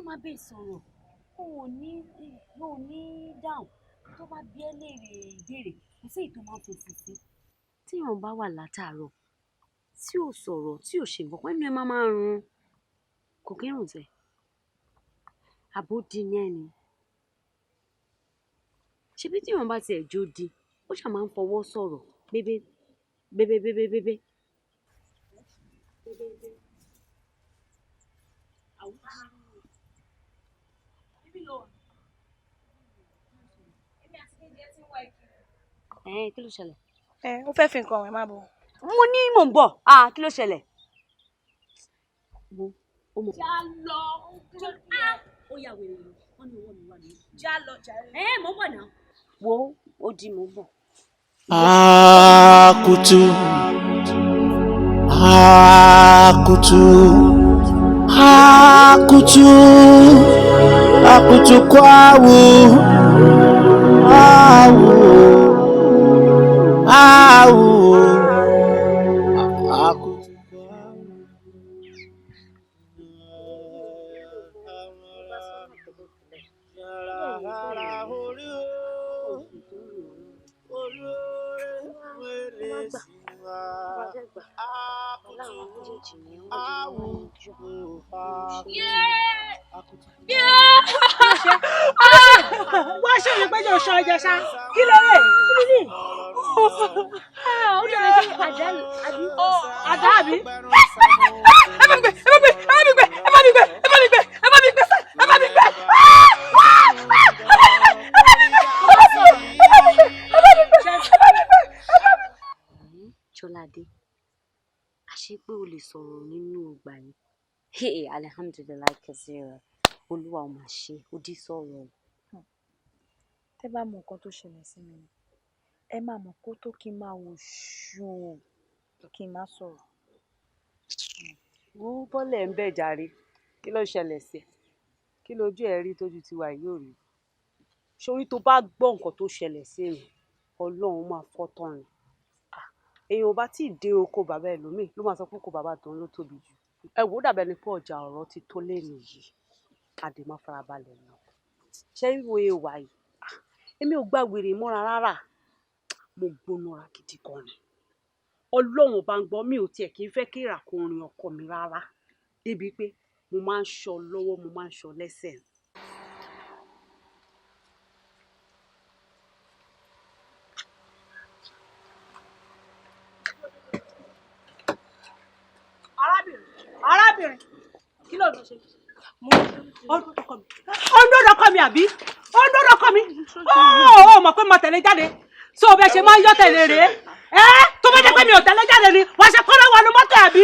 máa bẹ́ẹ̀ sọ̀rọ̀ ò ní dáhùn tó bá bí ẹ léèrè ìbéèrè kò sí ètò máa fèsì sí. Tíyàn bá wà látàárọ̀ tí ò sọ̀rọ̀ tí ò ṣe nǹkan kan ẹnu ẹ máa run kò kí ń rùn tẹ àbó di ní ẹni ṣebí tíyàn bá tiẹ̀ jó di ó ṣáà máa ń fọwọ́ sọ̀rọ̀ bébé bébé bébé bébé. Kí ló ṣẹlẹ̀? Ó fẹ́ fi nǹkan ọ̀rẹ́ má bọ̀. Mo ní mò ń bọ̀. Kí ló ṣẹlẹ̀? Já lọ. Ó yà wèrè lọ. Wọ́n ní owó mi wà ní. Já lọ jàre. Mo ń bọ̀ náà. Wo ó di mò ń bọ̀. Akutu kwawu wá ṣe mi péjọ ṣọ ọjà ṣá kí ló rè ó dẹ̀ bí àdá àbí. ẹ bá mi gbé Jọládé àṣé pé o lè sọ̀rọ̀ nínú ọgbà yìí alihamdulilayi kẹsìrẹ olúwa ò máa ṣe ó dí sọ̀rọ̀. tẹ́ bá mọ nǹkan tó ṣẹlẹ̀ sí mi ẹ máa mọ̀ kó tó kí n máa wò ṣù kí n má sọ̀rọ̀. wo bọ́lẹ̀ ń bẹ̀ jàre kí ló ṣẹlẹ̀ sí ẹ kí lójú ẹ rí tójú tiwa yóò rí sórí tó bá gbọ́ nǹkan tó ṣẹlẹ̀ sí èèyàn ọlọ́run máa fọ́ tán ni èèyàn ò bá tí ì dé oko bàbá ẹlòmíì ló máa sọ pé oko bàbá tòun ló tóbi jù ẹ wò ó dàbẹ̀ ni pé ọjà ọ̀rọ̀ ti tó lé nìyí àdè má farabalẹ̀ lọ ṣé ìwé ìwà yìí èmi ò gbà wèrè mọ́ra rárá mo gbónára gidi gan ni ọlọ́run bá ń gbọ́ mi ò tiẹ̀ kí n fẹ́ kí ìràkùnrin ọkọ mi rárá débi pé mo máa ń ṣọ́ lọ́wọ́ mo máa ń ṣọ́ lẹ́sẹ̀. arábìnrin kí ló ń ṣe. ọ̀dọ́dọ́kọ mi àbí ọ̀dọ́dọ́kọ mi ó mọ̀ pé mo tẹ̀lé jáde so bẹ́ẹ̀ ṣe máa ń yọ tẹ̀lé rèé tó bá jẹ́ pé mi ò tẹ̀lé jáde ni wàá ṣe kọ́ra wa ló mọ́tò àbí.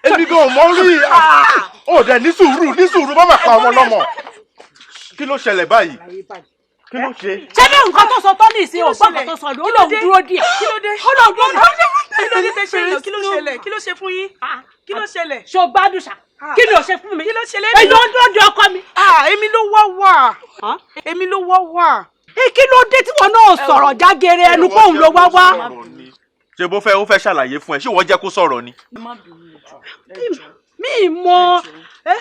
èmi gan mọ rí ó dẹ ní sùúrù má má pa ọmọ lọ́mọ kí ló ṣẹlẹ̀ báyìí kí ló ṣe. ṣé bí nǹkan tó sọ tó ní ìsìn ògbọ́n kan tó sọ ló lòun dúró díẹ̀ kí ló dé ó lòun dúró díẹ̀ kí ló dé tẹ ṣe lọ kí ló ṣẹlẹ̀ kí ló ṣe fún yín kí ló ṣẹlẹ̀. ṣó gbádùn ṣá kí ni ò ṣe fún mi kí ló ṣẹlẹ̀ èyí ó dúró di ọkọ mi. èmi ló wá wà. kí ló dé tí wọn náà sọ̀rọ̀ jágere ẹnu kóun ló wá wá. ṣé bó fẹ́ ṣàlàyé fún ẹ ṣé wọ́n jẹ́ kó sọ̀rọ̀ ni. mi mọ ẹ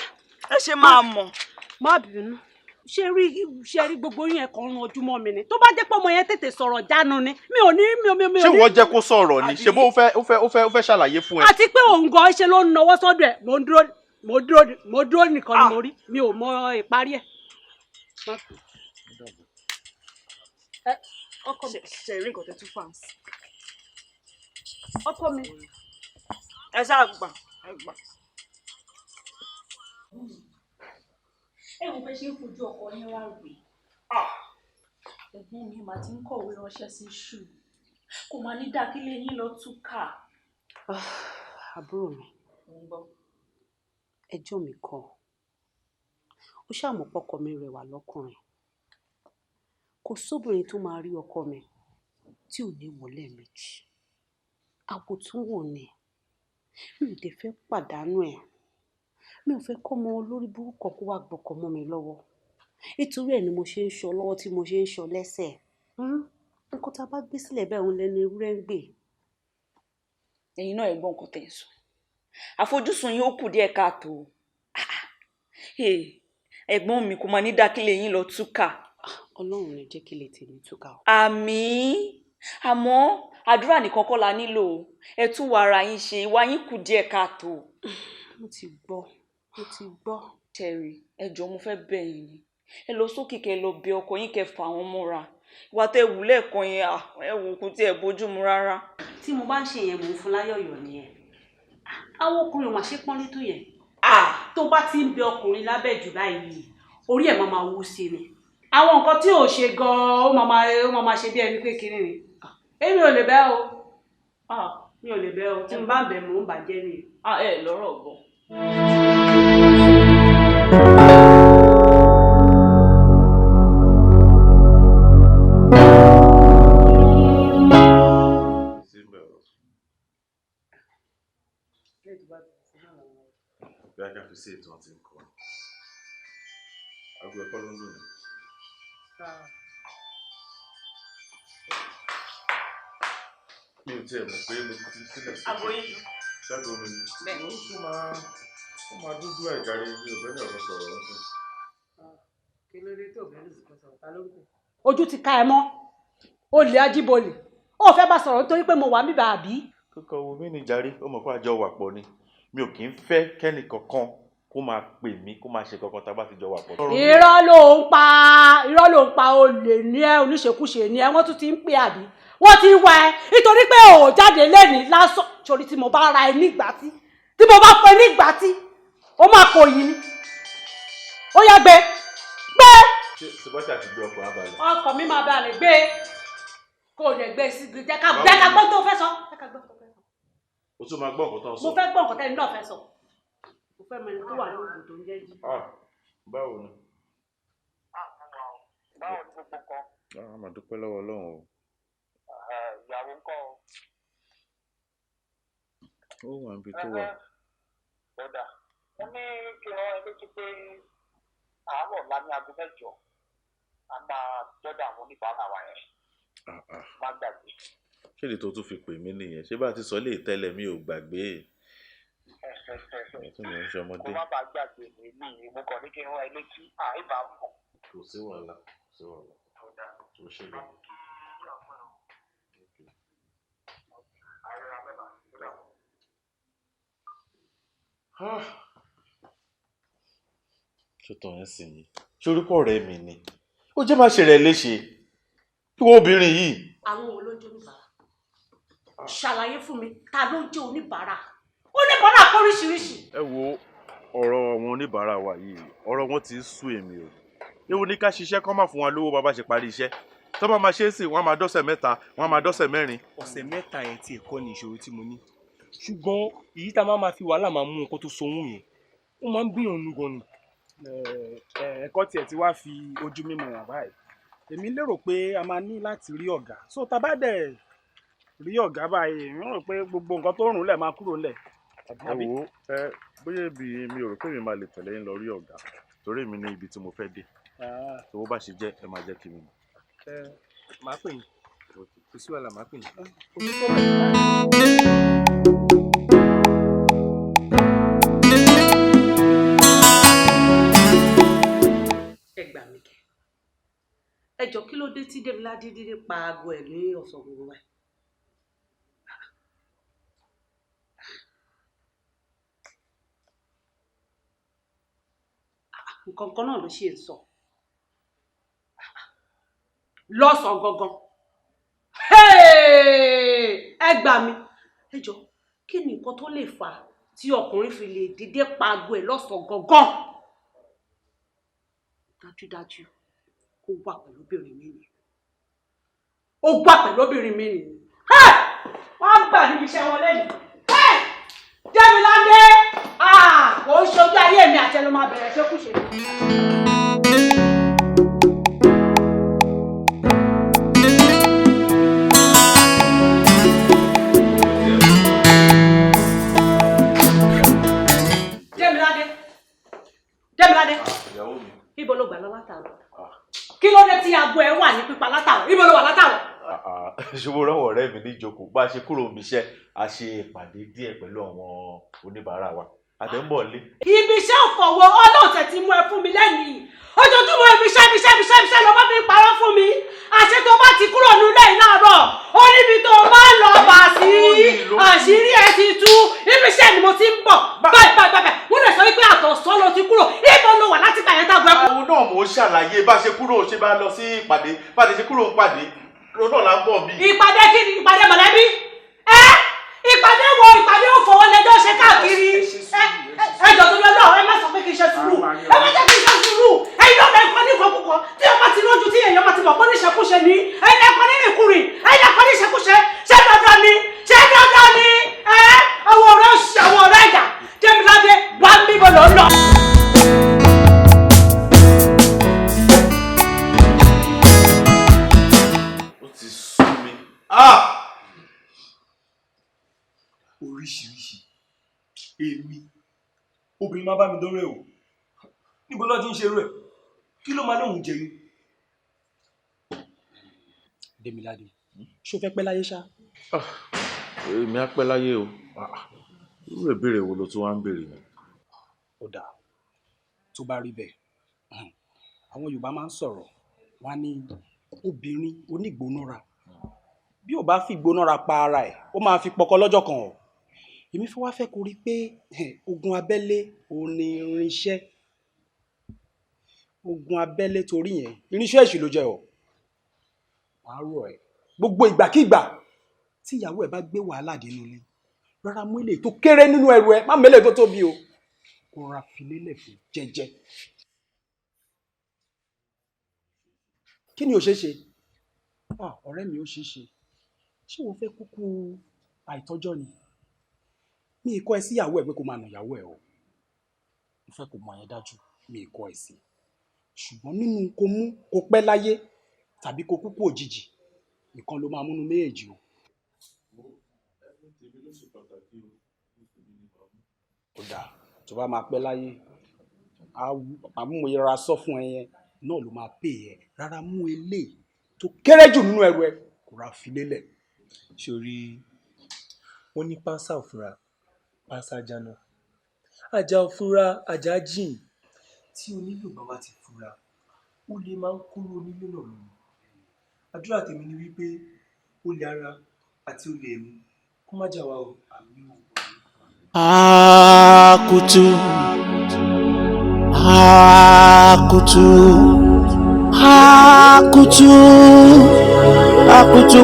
ṣe máa mọ̀. má bínú ṣe rí gbogbo yín ẹ̀kan rún ojúmọ́ mi ni tó bá jẹ́ pé ọmọ yẹn tètè sọ̀rọ̀ jánu ni mi ò ní. ṣé wọ́n jẹ́ kó sọ̀rọ̀ ni ṣé bó fẹ́ ṣàlàyé fún ẹ. àti pé òun gan ṣe ló ń nawọ́ sọ́dọ̀ ẹ̀ mo dúró nìkan ni mo rí mi ò mọ ìparí ẹ̀. ọkọ mi ṣe rí nǹkan tó tún fà ń sí. ọkọ mi. ẹ ṣáà gbà. ẹ wo bẹ ṣe ń fojú ọkọ yín wá rè ẹ̀gbọ́n mi mà ti ń kọ̀wé ránṣẹ́ sí ṣù kò máa ní dákílé yín lọ túkà. àbúrò mi ẹjọ́ mi kọ́ ó ṣàmùpọ̀kọ mi rẹwà lọ́kùnrin kò sóbìnrin tó máa rí ọkọ mi tí ò ní wọlé méjì àwòtúnwò ni mi ò dé fẹ́ pàdánù ẹ̀ mi ò fẹ́ kọ́ ọmọ olórí burúkú kó wá gbọ́kọ̀ mọ́ mi lọ́wọ́ nítorí ẹ̀ ni mo ṣe ń ṣọ́ lọ́wọ́ tí mo ṣe ń ṣọ́ lẹ́sẹ̀ nǹkan tá a bá gbé sílẹ̀ bẹ́ẹ̀ òun lẹ́nu ewúrẹ́ ń gbé. ẹ̀yin náà ẹ gbọ́ nǹkan tẹ́ ẹ sọ àfojúsùn yín ó kù díẹ̀ káàtó ẹ̀gbọ́n mi kò máa ní dákílẹ̀ yín lọ túkà. Ọlọ́run ní jẹ́ kí lè tèmi túkà o. Àmín. Àmọ́ àdúrà nìkan kọ́ la nílò. Ẹ tún wà ara yín ṣe, ìwà yín kù díẹ̀ káàtó. Mo ti gbọ́. Terry, ẹ jọ̀ọ́ mo fẹ́ bẹ̀ yín ni. Ẹ lọ sókè kẹ́ lọ bẹ̀ ọkọ yín kẹ́ fà wọ́n mọ́ra. Ìwà tẹ́ wù lẹ́ẹ̀kan yẹn ẹ wò kò tiẹ̀ bójú mu rárá. Tí mo bá ń ṣe yẹn mò ń fún láyọ̀yọ̀ nìyẹn. Àwọn ọkùnrin ò máa ṣe pọ́nlé tó yẹn. Tó bá ti ń bẹ ọkùnrin lábẹ́ jù báyìí orí ẹ̀ máa wú sí ni. Àwọn nǹkan tí ò ṣe gan-an ó máa ṣe bí ẹni pé kiri ni. Èmi ò lè bẹ́ o. Mi ò lè bẹ́ o. Tí mo bá ń bẹ̀ mò ń bàjẹ́ ni. Ẹ lọ́rọ̀ gbọ́. Bí a ká fi sí ètò àti nǹkan. Àgbo ẹ̀kọ́ ló ń lò ní. Mi ò tiẹ̀ mọ̀ pé mo ti sílẹ̀ sí. Àgbo yín. Ṣẹ́gun mi ni. Bẹ́ẹ̀ni. Ó máa dúdú ẹ̀járe mi ò fẹ́ ní ọ̀rọ̀ sọ̀rọ̀ lọ́sẹ̀. Kí ló dé tó bẹ́ẹ̀ lè sọ̀rọ̀ ta lórúkọ? Ojú ti ká ẹ mọ́. Olè ajíbolè. Ó fẹ́ bá sọ̀rọ̀ nítorí pé mo wà níbà àbí? Kíkọ́ wo mí ní jàre, ó mọ̀ pé àjọ wà pọ̀ ni. Mi ò kì í fẹ́ kẹ́nì kankan kó máa pè mí kó máa ṣe kankan tá a bá ti jọ wà pọ̀. Irọ́ ló ń pa olè ní ẹ oníṣekúṣe ní ẹ wọ́n tún ti ń pè àbí wọ́n ti wá ẹ nítorí pé ò jáde lẹ́nìí lásán torí tí mo bá ra ẹ nígbà tí mo bá pẹ́ nígbà tí ó máa kò yìí ni ó yá gbé. Ṣé bọ́sì àti gbé ọkọ̀ abalẹ̀? Ọkọ̀ mi máa balẹ̀ gbé kó o lè gbé sí jẹ́ ká gbọ́ tó fẹ́ sọ. O tún máa gbọ́ nǹkan tó ń sọ. Mo fẹ́ gbọ́ nǹkan tẹ́ni náà fẹ́ sọ. Mo fẹ́ mọ ẹni tó wà ní òògùn tó ń jẹ́ jí. Báwo ni? Báwo ni gbogbo kan? A máa dúpẹ́ lọ́wọ́ Ọlọ́run o. Ìyàwó ńkọ́ o? Ó wà níbi tó wà. Bọ́dà, mo ní kí n rán ẹ létí pé àárọ̀ ọ̀la ní aago 8 a máa dọ́dọ̀ àwọn oníbàárà wa yẹn. Má gbàgbé. Ṣé èdè tó tún fi pè mí nìyẹn? Ṣé bá ti sọ lè tẹ́lẹ̀ mi ò gbàgbé? Ẹ̀tún mi ń ṣe ọmọdé. Kó má bàa gbàgbé mi ní mo kàn ní kí n rán ẹ létí àìbá mọ̀. Kò sí wàhálà, kò sí wàhálà. Kò ṣe lè. Ṣé tọ́ ẹ sìn yìí? Ṣé orúkọ ọ̀rẹ́ mi ni? Ó jẹ́ máa ṣe rẹ̀ léṣe. Kí wọ́n obìnrin yìí. Àwọn wo ló ń jẹ́ oníbàárà? Ṣàlàyé fún mi, ta ló ń jẹ́ oníbàárà? Oníbàárà kóríṣiríṣi. Ẹ wo ọ̀rọ̀ àwọn oníbàárà wa yìí, ọ̀rọ̀ wọn ti ń sú èmi o. Ewu ní ká ṣiṣẹ́ kán máa fún wa lówó bàbá ṣe parí iṣẹ́. Tó bá máa ṣe é sì, wọ́n á máa dọ́sẹ̀ 3, wọ́n á máa dọ́sẹ̀ 4. Ọ̀sẹ̀ 3 yẹn tí ẹ̀kọ́ ni ìṣòro tí mo ní. Ṣùgbọ́n èyí tá a máa fi wàhálà máa mú nǹkan tó so wọ́n yẹn, ó máa ń gbìyànjú gan ni. Ẹ̀kọ́ tiẹ̀ ti wá fi ojú mímu hàn báyìí. Èmi lérò pé a máa ní láti rí ọ̀gá. So tá a bá dẹ̀ rí ọ̀gá báyìí, mi rò pé gbogbo nǹkan tó rùn lẹ̀ máa kúrò lẹ̀. Ẹ wo bóyá ibi mi ò rò pé mi máa lè tẹ̀lé yín lọ rí ọ̀gá torí èmi ní ibi tí mo fẹ́ dé. Tó bó bá ṣe jẹ́ ẹ máa jẹ́ kí mi mọ̀. Màá pè yín. Kò sí wàhálà, màá pè yín. Ẹ gbà mí kẹ́. Ẹ jọ̀ọ́ kí ló dé tí Démiládé dídé pa aago ẹ̀ ní ọ̀sán gbogbo wa? Nǹkan kan náà ló ṣe ń sọ. Lọ́sàn-án gangan. Ẹ gbà mí. Ẹ jọ̀ọ́ kí ni nǹkan tó lè fà á tí ọkùnrin fi lè dídé pa aago ẹ̀ lọ́sàn-án gangan? Dájúdájú ó wà pẹ̀lú obìnrin mi ni. Ó wà pẹ̀lú obìnrin mi ni. Wọ́n á gbà níbi iṣẹ́ wọn lẹ́yìn. Démiládé! Kò ń ṣojú ayé mi àti ẹnu máa bẹ̀rẹ̀ ṣékúṣe. Démiládé! Ìyàwó mi. Ibo ló gbà lọ látàárọ̀? Kí ló dé tí aago ẹ wà ní pípa látàárọ̀? Ibo ló wà látàárọ̀? Ṣùgbọ́n ránwọ̀ ọ̀rẹ́ mi ní ìjókòó bá a ṣe kúrò níbi iṣẹ́ a ṣe ìpàdé díẹ̀ pẹ̀lú àwọn oníbàárà wa àdẹ́ńbọ̀ lé. Ibi iṣẹ́ òfòwò ọlọ́ọ̀tẹ̀ ti mú ẹ fún mi lẹ́yìn. Ojoojúmọ́ ibi iṣẹ́ lọ́wọ́ fi ń parọ́ fún mi. Àṣé tó bá ti kúrò nílé ìnáàrọ̀, ó níbi tó máa ń lọ bà sí. Àṣírí ẹ ti tú. Ibi iṣẹ́ ni mo ti ń bọ̀. Báyìí. Wọ́n lè sọ wípé àtọ̀sán ló ti kúrò. Ibo ló wà láti gbà yẹn tá gbẹ́ kú. Àwọn náà mò ń ṣàlàyé bá ṣe kúrò ṣe bá lọ sí ìpàdé bá ṣe kúrò ń pàdé lọ́nà là ń bọ̀ bí. Ìpàdé kí ni ìpàdé mọ̀lẹ́bí? Ìpàdé wo ìpàdé òfòwò lẹjọ́ ṣe káàkiri? Ẹjọ́ tó lọ́lọ́ ẹ má sọ pé kí n ṣe sùúrù. Ẹ má jẹ́ kí n ṣe sùúrù. Ẹyin náà lẹ́kọ́ ní ìkọ̀kùkọ̀ tí ọmọ ti lójú tí èèyàn máa ti mọ̀ pé ní ìṣekúṣe ni. Ẹyin lẹ́kọ́ ní ìkùrìn. Ẹyin lẹ́kọ́ ní ìṣekúṣe. Ṣé dandan ni? Àwọn ọ̀rẹ́ ẹ̀yà Jẹ́miládé wà ń bíbọ̀ lọ́lọ́. Ó ti sú mi. Oríṣiríṣi èmi obìnrin máa bá mi dọ́rẹ́ o níbo náà ti ń ṣerú ẹ̀ kí ló máa lóhùn jẹ yìí. Demilade ṣó fẹ́ pẹ́ láyé ṣá. Èmi á pẹ́ láyé o. Irú ìbéèrè wo ló tún wá ń béèrè mi? Ó dáa tó bá rí bẹ́ẹ̀ àwọn Yorùbá máa ń sọ̀rọ̀ wọ́n á ní obìnrin onígbónára bí ò bá fi gbónára pa ara ẹ̀ ó máa fi pọkọ lọ́jọ́ kan o. Èmi fi wá fẹ́ kó rí pé ogun abẹ́lé òun ni irinṣẹ́ ogun abẹ́lé torí yẹn irinṣẹ́ èṣù ló jẹ́ o. Wàá rọ̀ ẹ́ gbogbo ìgbàkígbà tí ìyàwó ẹ̀ bá gbé wàhálà dé nílé rárá mú ilé tó kéré nínú ẹrù ẹ má mẹ́lẹ̀ tó tóbi o kó ra filélẹ̀ fún jẹ́jẹ́. Kí ni ò ṣeé ṣe? Ọ̀rẹ́ mi ò ṣeé ṣe ṣé wọ́n fẹ́ kúkú àìtọ́jọ́ ni? Mi ì kọ́ ẹ sí ìyàwó ẹ pé kó máa nà ìyàwó ẹ o mo fẹ́ kó mọ̀ yẹn dájú mi ì kọ́ ẹ sí ṣùgbọ́n nínú kó mú kó pẹ́ láyé tàbí kó kúkú òjijì nìkan ló máa múnú méjèèjì o. Ó dáa tó bá máa pẹ́ láyé àmúyẹra sọ fún ẹ yẹn náà ló máa pè ẹ rárá mú eléyìí tó kéré jù nínú ẹrù ẹ kó ra filélẹ̀. Sórí wọn ní pánsá òfúra pánsá jáná ajá òfúra ajá jìn tí onílù bàbá ti fura ó lè máa ń kúrò onílù náà lọ. Àdúrà tèmi ni wípé olè ara àti olè ẹ̀mí kó má jà wá o. Akutu kwawu akutu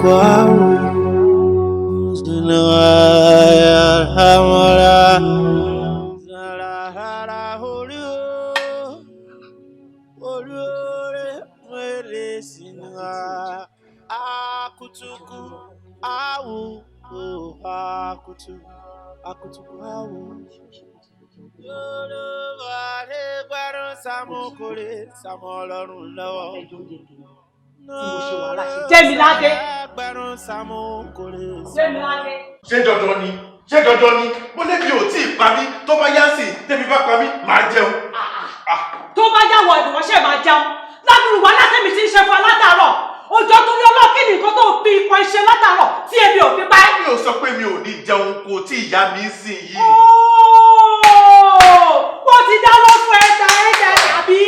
kwawu akutu kwawu Yorùbá lè gbárùn Sàmókòrè Sàmọ́lọ́run lọ́wọ́. Jẹ́miládé. Jẹ́miládé. Ṣé dandan ni mo lébi ò tí ì pa mí tó bá yá sí tẹ́mi bá pa mí máa jẹun. Tó bá yàwọ̀ ìdùnwọ́ṣẹ́ máa jẹun ládùúgbò wa látẹ̀mí tí ń ṣe fún alátàárọ̀ òjò tó ní ọlọ́ọ̀kì nìkan tó fi ipò iṣẹ́ látàárọ̀ tí ebi ò fi pa ẹ́. Mi ò sọ pé mi ò ní jẹun kò tí ìyá mi sìn yìí. Wọ́n ti dáná fún ẹja tàbí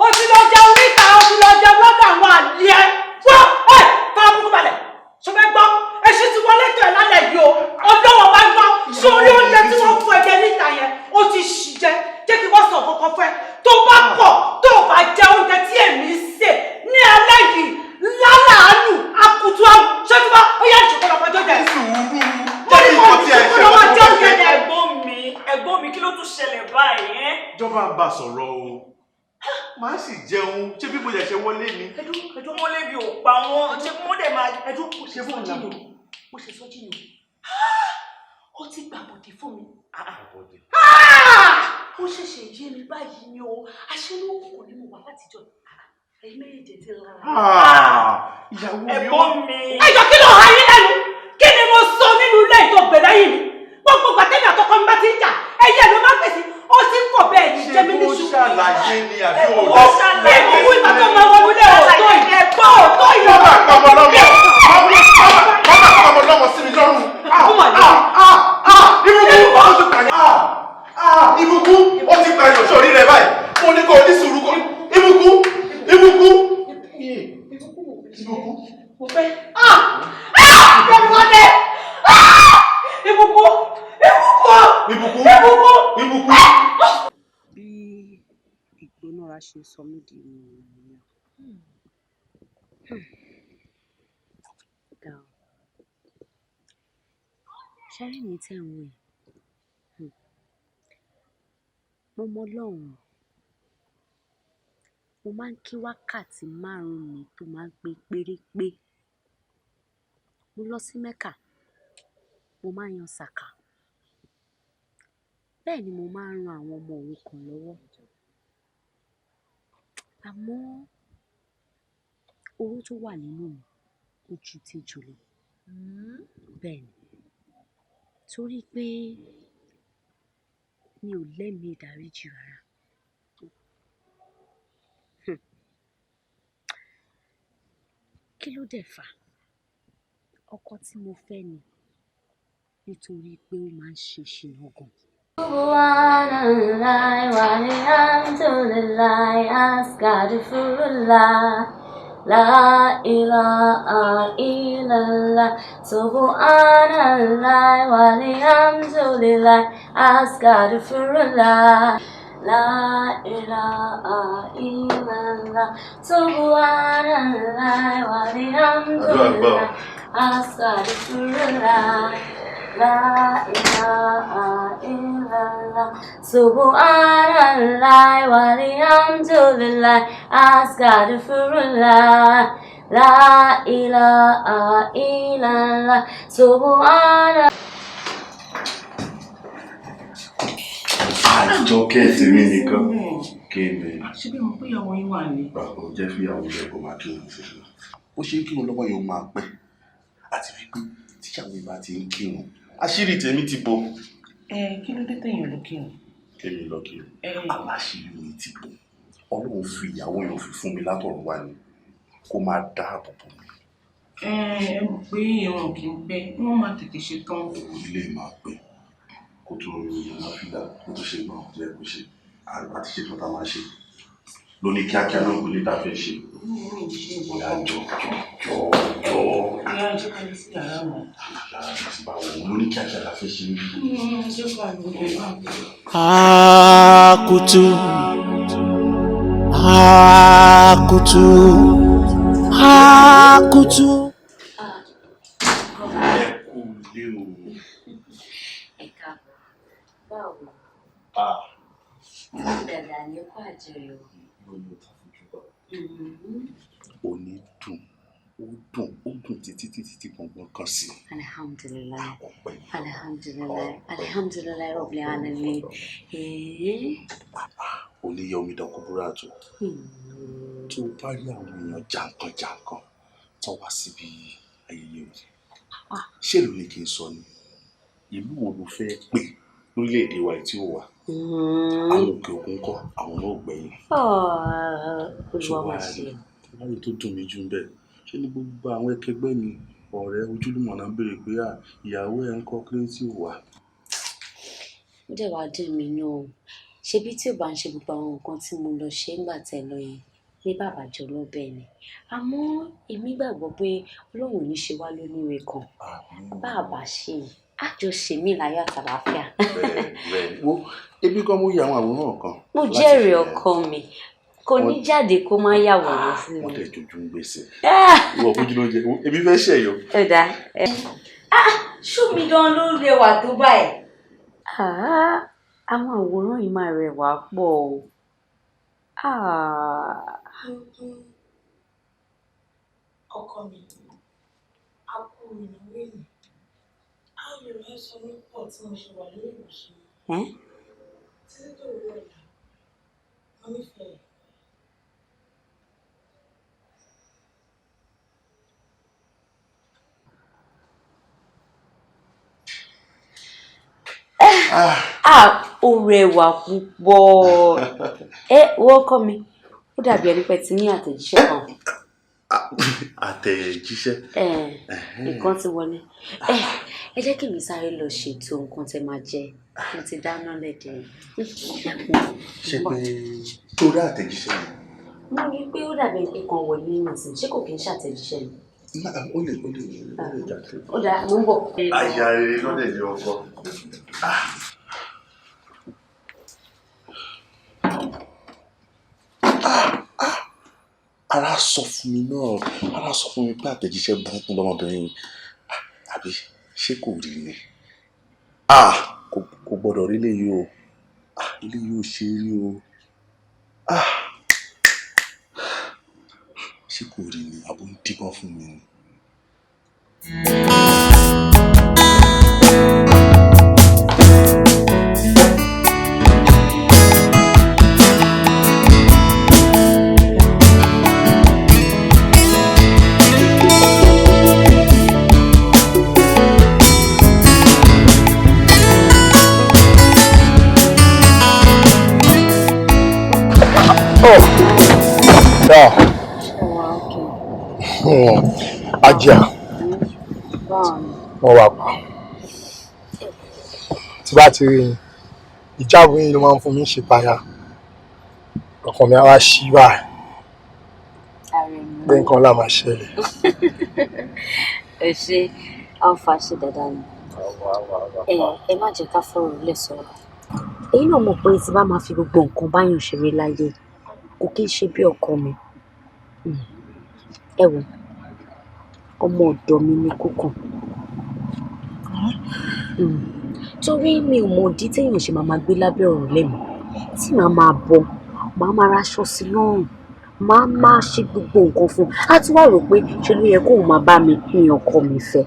o ti lọ jẹun níta o ti lọ jẹun lọ́dọ̀ àwọn àlẹ́ ẹ̀. Wọ́n fara burúkú balẹ̀ ṣọfẹ́ gbọ́ èṣù ti wọlé tó ẹ̀ lálẹ́ yìí o ọdún wọn bá gbọ́ sórí oúnjẹ tí wọ́n fún ẹ̀jẹ̀ níta yẹn ó ti ṣì jẹ jẹ́ kí wọ́n sọ kankan fún ẹ tó bá pọ̀ tó bá jẹ oúnjẹ tí èmi sè ní alẹ́ yìí lálàánú akutu àwọn ṣẹ́tùbá ó yẹ ìṣòkòlò ọjọ́ jẹ. Wọ́n ní kò tí ìṣòkòlò ọjọ́ jẹ. Ẹ̀gbọ́n mi kí ló tún ṣẹlẹ̀ báyìí? Jọba ń bá sọ̀rọ̀ o máa sì jẹun ṣé bí mo yẹ ṣe wọlé ni. Ẹ̀dùn mọ́lẹ́ bí ò pa wọ́n ṣé kí wọ́n dẹ̀ máa ẹ̀dùn kò ṣe fún mi. Ó ṣe sọ́jí ni ó ti gbàbọ̀dé fún mi. Ó ṣẹ̀ṣẹ̀ yé mi báyìí ni o aṣẹ́wó kò ní mo wà látijọ́ ẹ̀yin méjèèjì ti lára. Ìyàwó ẹ̀gbọ́n mi. Ẹjọ́ kí ló ha yín lẹ́nu? Kí ni mo sọ nínú ilé ìtọ́gbẹ̀ lẹ́yìn mi? Gbogbo gbàtẹ́bí àtọkọ mi bá ti ń jà ẹ̀yẹ ló má pèsè ó ti ń kọ̀ bẹ́ẹ̀ ní jẹ́mi ní ṣùgbọ́n. Ṣé bó ṣàlàyé ni àbí ó ṣàlàyé ìwú ìgbà tó máa wọlé òótọ́ yìí. sọ mí di ènìyàn. Ga ọ. Ṣẹ́rí mi tẹ̀ ń wò yìí. Mo mọ Ọlọ́run. Mo máa ń kí wákàtí 5 mi tó máa ń pé pérépé. Mo lọ sí Mẹ́kà. Mo máa ń yan sàká. Bẹ́ẹ̀ ni mo máa ń ran àwọn ọmọ òrukàn lọ́wọ́. Àmọ́ owó tó wà nínú mi ó ju tejò lọ. Bẹ́ẹ̀ ni. Torí pé mi ò lẹ́mìí ìdáríjì rárá. Kí ló dẹ̀ fà? Ọkọ tí mo fẹ́ ni nítorí pé ó máa ń ṣe ṣìnà gan. Subhanallah walhamdulillah astaghfirullah la ilaha illallah Subhanallah walhamdulillah astaghfirullah la ilaha illallah Subhanallah walhamdulillah astaghfirullah La ilaha illallah Subhanallah walhamdulillah astaghfirullah La ilaha illallah Subhanallah. Àjọkẹ́ tèmi nìkan kéde. Ṣé bí mo pé ìyàwó yín wà ní? Báwo jẹ́ fi ìyàwó rẹ̀ kó máa kí òun ṣe fún un? Ó ṣe ń kírun lọ́wọ́ yóò máa pẹ́ àti wípé tíṣàwó ìbá ti ń kírun. Àṣírí tèmi ti bò. Kí ló dé tẹ̀yìn lọ kírun? Kémi lọ kírun. Àwọn àṣírí mi ti bò. Ọlọ́run fi ìyàwó yóò fi fún mi látọ̀run wá ni kó máa dáàbò bò mí. Ẹ mọ̀ pé ìrun kì í pẹ́, wọ́n máa tètè ṣe tán. Ilé máa pẹ́ kó tó yan fílà kó tó ṣe náà jẹ́ kó ṣe àti ṣe tó tá máa ṣe. Lóní kíákíá náà kò ní ta fẹ́ ṣe. Ìyá jọ. Ìyá jẹ́ ká lè sí yàrá wọn. Lóní kíákíá la fẹ́ ṣe. Akutu, akutu, akutu. Ẹ káàbọ̀. Báwo? Dàda ní kó àjọyọ̀. Òní dùn, ó dùn títí gbọ̀ngbọ̀n kan sí. Alhamdulillah, alhamdulillah Rabbil alamin. Òní yẹ omidan Kubura tó. Tó bá rí àwọn èèyàn jàǹkàn tó wá síbi ayẹyẹ òní. Ṣé ìlú ni kí n sọ ni? Ìlú wo ló fẹ́ pè lórílẹ̀-èdè wa tí ó wà? Àwọn òkè òkun kọ́, àwọn náà gbẹ̀yìn. Olúwa máa ṣe. Láyé tó dùn mí jù bẹ́ẹ̀, ṣé ní gbogbo àwọn ẹkẹgbẹ́ mi ọ̀rẹ́ ojúlùmọ̀ náà béèrè pé ìyàwó ẹ̀ ń kọ́ kílé tí ò wà. Ó dẹ̀ wá dùn mí náà. Ṣebí tí ò bá ń ṣe gbogbo àwọn nǹkan tí mo lọ ṣe ńgbà tẹ́ lọ yẹn ní bàbá jọ lọ́bẹ̀ ni. Àmọ́ èmi gbàgbọ́ pé Ọlọ́run ò ní ṣe wá lóníire kan. Bàbá ṣe àjọṣe mi láyọ̀ àtàlàáfíà. Bẹ́ẹ̀ wo ebi kan mo yẹ àwọn àwòrán kan. Mo jẹ́rìí ọkọ mi kò ní jáde kó má yàwòrán sí mi. Wọ́n tẹ̀ jojú ń gbèsè. Ìwọ fojú ló jẹ ebi fẹ́ ṣẹ̀yọ. Ó dáa. Ṣó mi dán ló rẹwà tó báyìí? Àwọn àwòrán yìí máa rẹwà pọ̀ o. Ọkọ mi, a kú ìnáwó èyí. Ayọ̀ rẹ̀ sọ mí pọ̀ tí mo ṣe wà lórí ìbùsùn. Títí tó rí ọ̀la, mo nífẹ̀ẹ́. Ó rẹwà púpọ̀. Wọ́n kọ́ mi, ó dàbí ẹni pé ti ní àtẹ̀jíṣẹ́ kan. Àtẹ̀jíṣẹ́? Nǹkan ti wọlé. Ẹ jẹ́ kí mi sáré lọ ṣètò nǹkan tẹ́ máa jẹ. Mo ti dáná lẹ́dẹ̀. Ṣé pé torí àtẹ̀jíṣẹ́ ni? Mo rí i pé ó dàbí ẹni kan wọlé nínú ìsìn. Ṣé kò kí ń ṣàtẹ̀jíṣẹ́ ni? Ó lè jáde. Ó dáa, mo ń bọ̀. Àyà rere lọ́dẹ̀ ní ọkọ. ara sọ fún mi náà, ara sọ fún mi pé àtẹ̀jíṣẹ́ burúkú lọ́mọbìnrin àbí ṣé kò rí ni? Kò gbọ́dọ̀ rí ilé yìí o, ilé yìí ò ṣe rí o. Ṣé kò rí ni àbó ń dígbọ́n fún mi ni? Ajá wọ́n wà pa tí bá ti rí ìjáàbù yìí ló máa ń fún mi ṣe payá ọkàn mi á wá ṣí báyìí pé nǹkan lá máa ṣẹlẹ̀. ẹ ṣe alfa ṣe dáadáa ni ẹ má jẹ́ ká fọ̀rọ̀ lẹ̀ sọ̀rọ̀ èyí náà mọ̀ pé tí bá máa fi gbogbo nǹkan báyọ̀ ṣeré láyé kò kí ń ṣe bí ọkọ mi ẹ wò ọmọ ọ̀dọ̀ mi ní kúkàn torí mi ò mọ ìdí téèyàn ṣe máa gbé lábẹ́ ọ̀run lẹ́nu tí màá máa bọ̀ màá máa raṣọ sí lọ́rùn màá máa ṣe gbogbo nǹkan fún un á tún wá rò pé ṣe ló yẹ kóun máa bá mi pín ọkọ mi fẹ́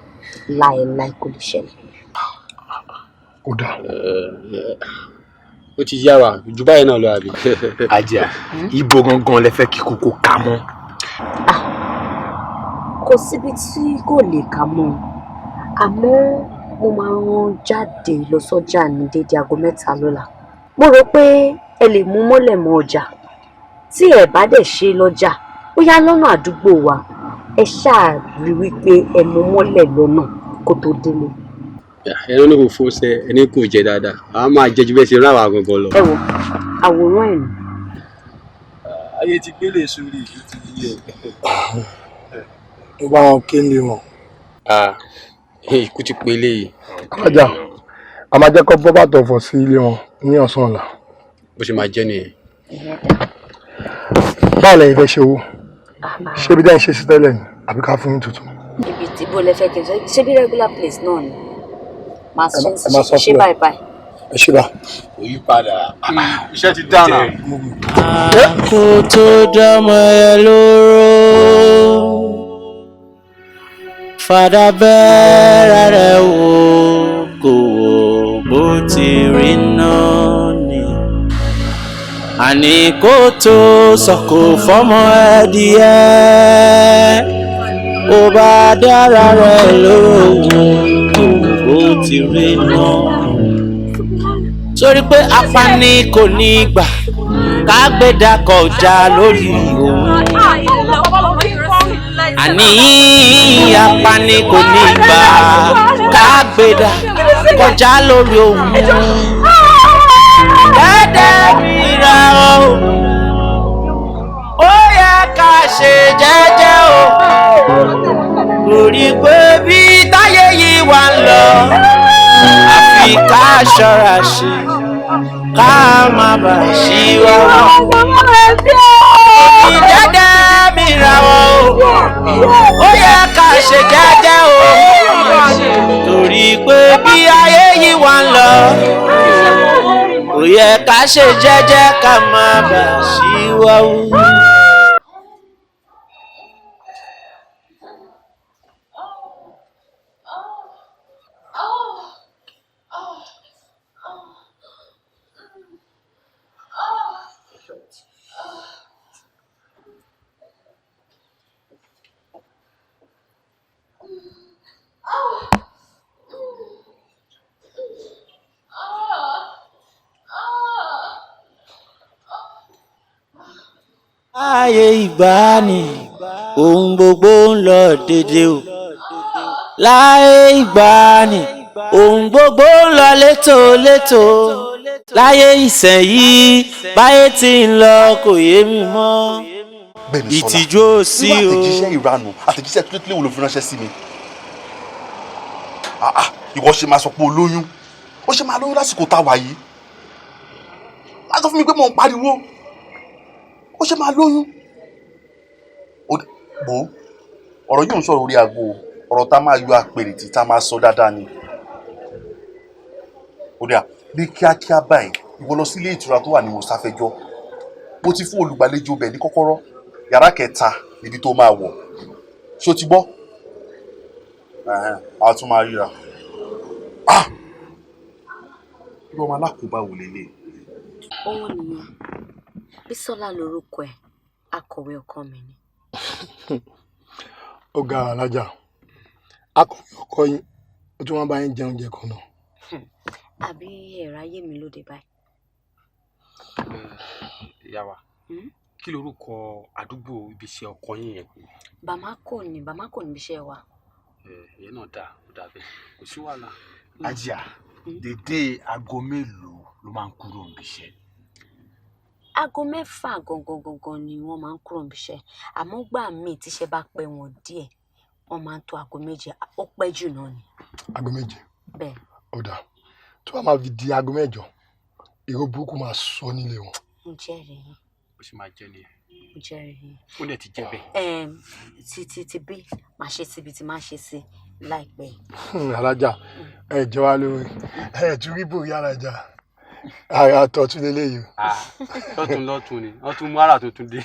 láéláé kò lè ṣẹlẹ̀. ó dà ó ti yá wa jù báyìí náà lọ àbí. Ajá ibo gangan lẹ fẹ́ kí kókó ká mọ́. kò síbi tí kò lè kà mọ́ àmọ́ mo máa rán jáde lọ sọ́jà ní dédé aago 3 lọ́la mo rò pé ẹ lè mú mọ́lẹ̀ mọ́ ọjà tí ẹ bá dẹ̀ ṣe lọ́jà bóyá lọ́nà àdúgbò wa ẹ ṣáà rí wípé ẹ mú mọ́lẹ̀ lọ́nà kó tó délé. ẹni ní kò fọṣẹ ẹni kò jẹ dáadáa àwọn máa jẹ ju bẹ́ẹ̀ ṣe rán àwọn àgọ̀gọ̀ lọ. ẹ wo àwòrán ẹ̀ nù. ayé ti gbélé sórí ìlú ti yí ẹ. tó bá wọn ké lé wọn. ikú ti pé léyìí. Ajá a máa jẹ́ kó bọ́ bàtọ̀ fọ̀ sí ilé wọn ní ọ̀sán ọ̀la. bó ṣe máa jẹ́ nìyẹn. báwo lẹ́yìn fẹ́ ṣe owó ṣé bí dáhùn ṣe sí tẹ́lẹ̀ ni àbí ká fún yín tuntun. ibi tí bó lẹ fẹ́ kí n sọ ṣé bí regular place náà ni màá ṣe báyìí báyìí. ẹ ṣe bá. kò yí padà iṣẹ́ ti dáná. kó tó dánmọ́ ẹ lóró fàdà bẹ́ẹ̀rẹ̀ rẹ̀ wò kò wò bó ti rí náà ni àní kó tó sọ̀kò fọ́mọ ẹdìyẹ ó bá dára rẹ̀ lóhùn kò wò bó ti rí náà torí pé apani kò ní gbà ká gbéda kọjá lórí òun àní apani kò ní gbà ká gbéda kọjá lórí òun dẹ́dẹ́ mìíràn ó yẹ ká ṣe jẹ́jẹ́ o lórí pé bí táyé yìí wà ń lọ àfi ká ṣọ́ra ṣe ká má bà ṣí wá. ìjẹ́jẹ́ mìíràn ó yẹ ká ṣe jẹ́jẹ́ o torí pé bí ayé yìí wà ń lọ ó yẹ ká ṣe jẹ́jẹ́ ká má bà ṣí wá. Ayé ìgbàanì ohun gbogbo ń lọ dédé o láyé ìgbàanì ohun gbogbo ń lọ létòlétò láyé ìsẹ̀yìí báyé tí ń lọ kò yé mi mọ́ ìtìjú ò sí o. irú àtẹ̀jíṣẹ́ ìranù àtẹ̀jíṣẹ́ tó lé wo ló fi ránṣẹ́ sí mi. ìwọ ṣe máa sọ pé o lóyún ó ṣe máa lóyún lásìkò tá a wà yìí má sọ fún mi pé mò ń pariwo ó ṣe máa lóyún bò ọ̀rọ̀ yóò ń sọ̀rọ̀ orí aago ọ̀rọ̀ tá a máa yọ àpèrè tí tá a máa sọ dáadáa ni. ó dà ní kíákíá báyìí ìwọ lọ sí ilé ìtura tó wà ní mọ̀sáfẹ́jọ́ mo ti fún olùgbàlejò bẹ̀ ní kọ́kọ́rọ́ yàrá 3 níbi tó máa wọ̀ ṣé o ti gbọ́? a tún máa ríra. irú ọmọ alákòóbá wò lélẹ̀. òun nìyẹn Bísọ́lá lorúkọ ẹ̀ akọ̀wé ọkọ mi ni. ó ga alájà akọ̀wé ọkọ yín ó tún wọ́n bá yín jẹun jẹ kan náà. àbí ẹ̀rọ ayé mi ló dé báyìí. ìyá wa kí lorúkọ àdúgbò ibi iṣẹ́ ọkọ yín yẹn? Bàmákò ni ibi iṣẹ́ wa. ìyẹn náà dáa ó dáa bẹ́ẹ̀ kò sí wàhálà. ajá dédé aago mélòó ló máa ń kúrò níbi iṣẹ́? aago 6 gangan ni wọ́n máa ń kúrò níbi iṣẹ́ àmọ́ gbà míì tíṣẹ́ bá pẹ́ wọn díẹ̀ wọ́n máa ń tó aago 7 ó pẹ́ jù náà ni. aago 7. bẹ́ẹ̀. ó dáa tó bá máa fi di aago 8 èrò burúkú máa sọ nílé wọn. mo jẹ́rìí yín. ó sì máa jẹ́ nìyẹn. mo jẹ́rìí yín. ó dẹ̀ ti jẹ́ bẹ́ẹ̀. ti bí màá ṣe síbi tí màá ṣe sí láìpẹ́. alájà ẹ jẹ wá lórí ẹ tún rí bòrí alájà ara tọ̀tún lélẹ́yìí. lọ́tún ni wọ́n tún mú ara tuntun dé.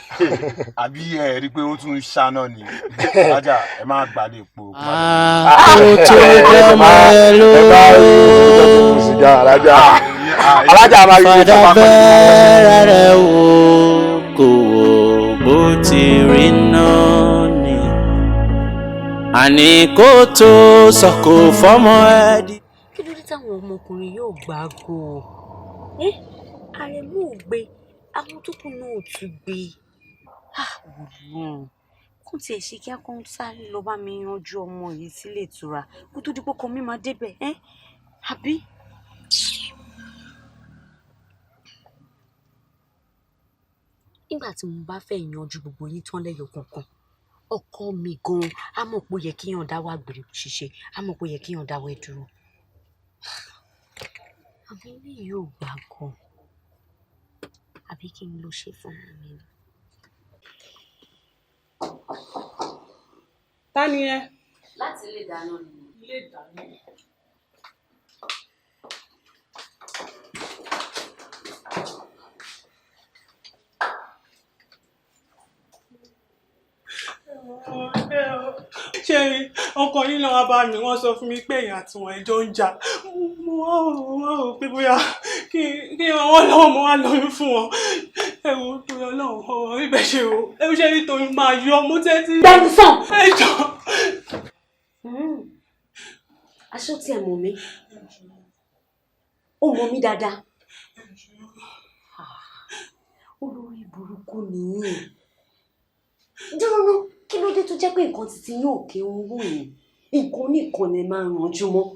àbí ẹ rí i pé ó tún ń ṣáná ni ajá ẹ má gbàdé epo. ó tó dọ́mọ ẹ lórí. alájà máa rí i tó bá pẹ́. fàdà bẹ́ẹ̀ rẹ̀ wò kò wò bó ti rí náà ni àní kó tó sọ̀kò fọ́mọ ẹ di. kí ló dé táwọn ọmọkùnrin yóò gbàgbó àrẹ̀mú ò gbé àwọn tó kù náà ò tún gbé kó tiẹ̀ ṣe kí akọ́ sáré lọ bá mi yanjú ọmọ yìí sílé ìtura kó tó dípò kan mi máa débẹ̀ àbí. nígbà tí mo bá fẹ́ yanjú gbogbo yín tán lẹ́yọ kọ̀ọ̀kan ọkọ mi gan-an á mọ̀ pé ó yẹ kíyàn dáwọ́ àgbèrè ṣiṣẹ́ á mọ̀ pé ó yẹ kíyàn dáwọ́ ẹ̀ dúró. àbí ilé yóò gbà gan àbí kí n lọ ṣe fún mi. ta ni ẹ. láti ilé ìdáná ni. ilé ìdáná. ṣé ọkọ yín náà wá bá mi wọ́n sọ fún mi pé èèyàn àti wọn ẹjọ́ ń jà mo wá rò pé bóyá kí wọ́n lọ́wọ́ mo wá lóyún fún wọn ẹ wo torí Ọlọ́run ọ̀rọ̀ ibẹ̀ ṣe o ẹ ṣe rí torí máa yọ mo tẹ́tí. gbẹ́nu sàn. ẹjọ́. aṣọ tí ẹ mọ̀ mí ó mọ̀ mí dáadáa olórí burúkú nìyí dúró kí ló dé tó jẹ́ pé nǹkan títí yóò ké owó yìí nǹkan oníkan lè máa rànjú mọ́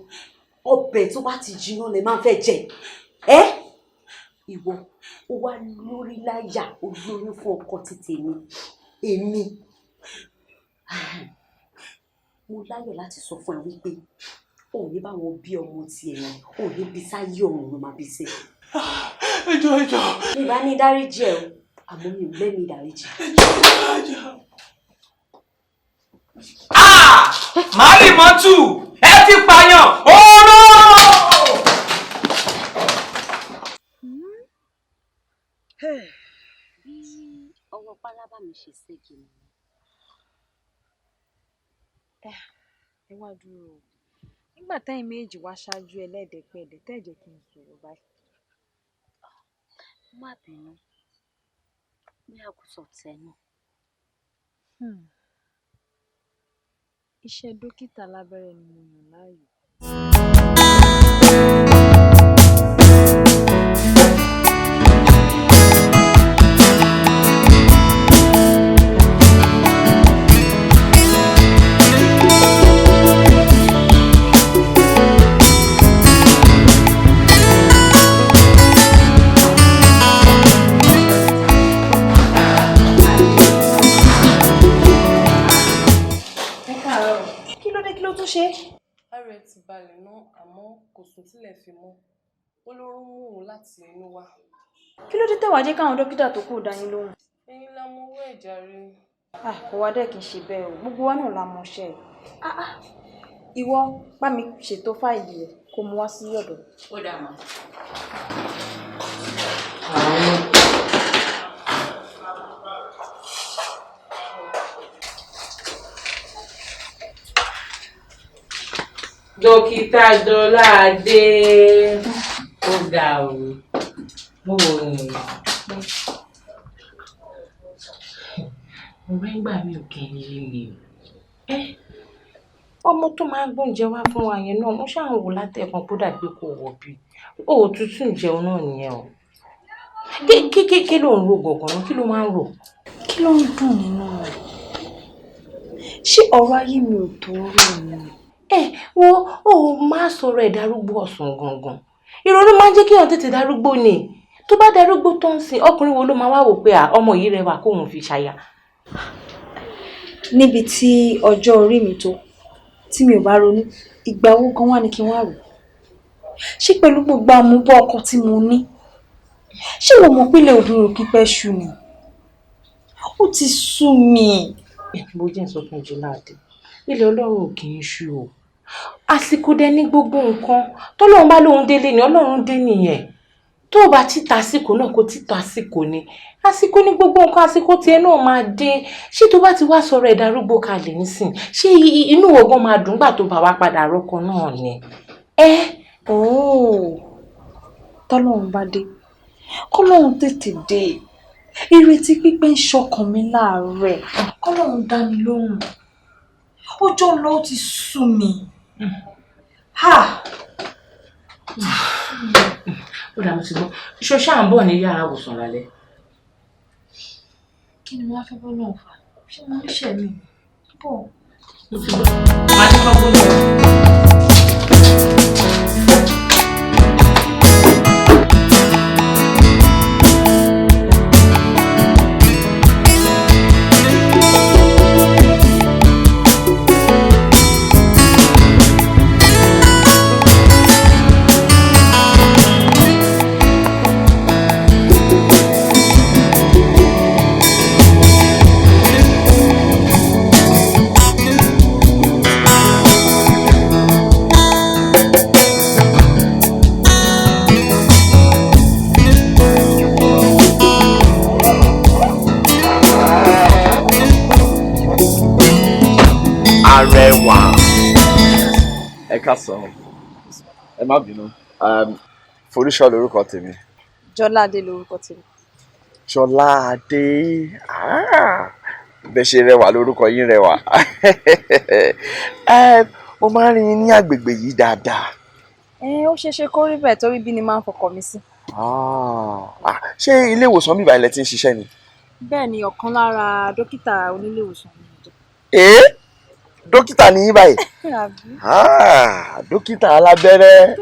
ọbẹ̀ tó bá ti jiná lè máa fẹ́ jẹ ìwọ ó wá lórí láyà ó lóyún fún ọkọ títí èmi mo láyọ̀ láti sọ fún ẹ wípé ò ní báwọn bí ọmọ tiẹ̀ yẹn ò ní bí sáyé ọ̀run ló máa bí sí. ẹjọ́. mi bá ní dáríjì ẹ o àmọ́ mi ò lẹ́mìí dáríjì. ẹjọ́. Màálì mọ́tù ẹ ti pààyàn ọ̀rọ̀. bí ọwọ́ pálábá mi ṣe ṣèkì ni. ẹ wá dúró o nígbà táyìn méjì wá ṣáájú ẹlẹ́dẹ̀ẹ́pẹ̀ẹ́dẹ̀ tẹ́ẹ̀jẹ̀ kí n sọ̀rọ̀ báyìí. má bínú bí àgùsọ̀ tẹ̀ náà. iṣẹ́ dókítà lábẹ́rẹ́ ni mo yàn láàyò. ara ẹ̀ ti balẹ̀ ná àmọ́ kò sùn tílẹ̀ fi mọ́ ó lórún mú òun láti inú wá. kí ló dé tẹ̀wá jẹ́ káwọn dókítà tó kù dá yín lóhùn. ẹ̀yin la mọ owó ẹ̀jà rí. Kò wá dẹ́ kí n ṣe bẹ́ẹ̀ o, gbogbo wa náà la mọṣẹ́ ẹ̀. Ìwọ bá mi ṣètò fáìlì ẹ̀ kó mu wá sí ọ̀dọ̀. Ó dà mọ́. Dókítà Jọládé ó ga o mo wò ní ọ̀rẹ́ ìgbà mi ò kí n yé mi o. Ọmọ tó máa ń gbóúnjẹ wá fún wa yẹn náà mo ṣáà ń wò látẹ̀kan kó dàbí kò wọ̀ bí òtútù ìjẹun náà nìyẹn o. Kí ló ń ro gọ̀gàn kí ló máa ń rò? Kí ló ń dùn nínú rẹ̀? Ṣé ọ̀rọ̀ ayé mi ò tó rò ni? Wo máa sọ̀rọ̀ ẹ̀ darúgbó ọ̀sán gangan. Ìrònú máa ń jẹ́ kí èèyàn tètè darúgbó ni. Tó bá darúgbó tó ń sìn ọkùnrin wo ló máa wá wò pé ọmọ yìí rẹwà kóun fi ṣaya. Níbi tí ọjọ́ orí mi tó tí mi ò bá ronú ìgbà wo gan wá ni kí n wá rò? Ṣé pẹ̀lú gbogbo àmúbọ̀ ọkọ tí mo ní? Ṣé wo mọ̀ pé ilẹ̀ òdúró pípẹ́ ṣú ni? Ó ti sú mi. Bó jẹ́ sọ fún Jọládé, ilẹ̀ Ọlọ́run ò kì í ṣú o. Àsìkò dẹ ní gbogbo nǹkan tọ́lọ́run bá lóhun délé ni Ọlọ́run dé nìyẹn. Tó o bá títà àsìkò náà kó títà àsìkò ni. Àsìkò ní gbogbo nǹkan àsìkò tiẹ̀ náà máa dé. Ṣé tó bá ti wá sọ̀rọ̀ ẹ̀ darúgbó kalẹ̀ nísìn? Ṣé inú ọgbọ́n máa dùn gbà tó bá wá padà rọ́kọ náà ni? Tọ́lọ́run bá dé. Kọ́lọ́run tètè dé. Ìrètí pípẹ́ ń ṣọkàn mi láàárẹ̀. Kọ́lọ́run dá mi lóhùn. Ọjọ́ lọ ti sú mi. Ó dà mo ti gbọ́. Ṣó ṣáà ń bọ̀ ní yàrá ìwòsàn lálẹ́? Kí ni wọ́n á fẹ́ bọ́ náà fà? Ṣé mo níṣẹ́ mi? Bọ̀. Mo ti gbọ́. Màá ní kọ́ gbóná. Arẹwà. Ẹ káàsán, ẹ má bínú. Folúṣọ́ lorúkọ tèmi. Jọládé lorúkọ tèmi. Jọládé. Bẹ́ẹ̀ ṣe rẹwà lórúkọ yín rẹwà. Mo máa ń rí yín ní àgbègbè yìí dáadáa. Ó ṣeéṣe kó rí bẹ́ẹ̀ torí bí ni máa ń fọkọ mi sí. Ṣé ilé ìwòsàn bíbá ilẹ̀ ti ń ṣiṣẹ́ ni? Bẹ́ẹ̀ ni ọ̀kan lára dókítà onílé ìwòsàn mi jẹ́. Dókítà ni yín báyìí. Dókítà alábẹ́rẹ́.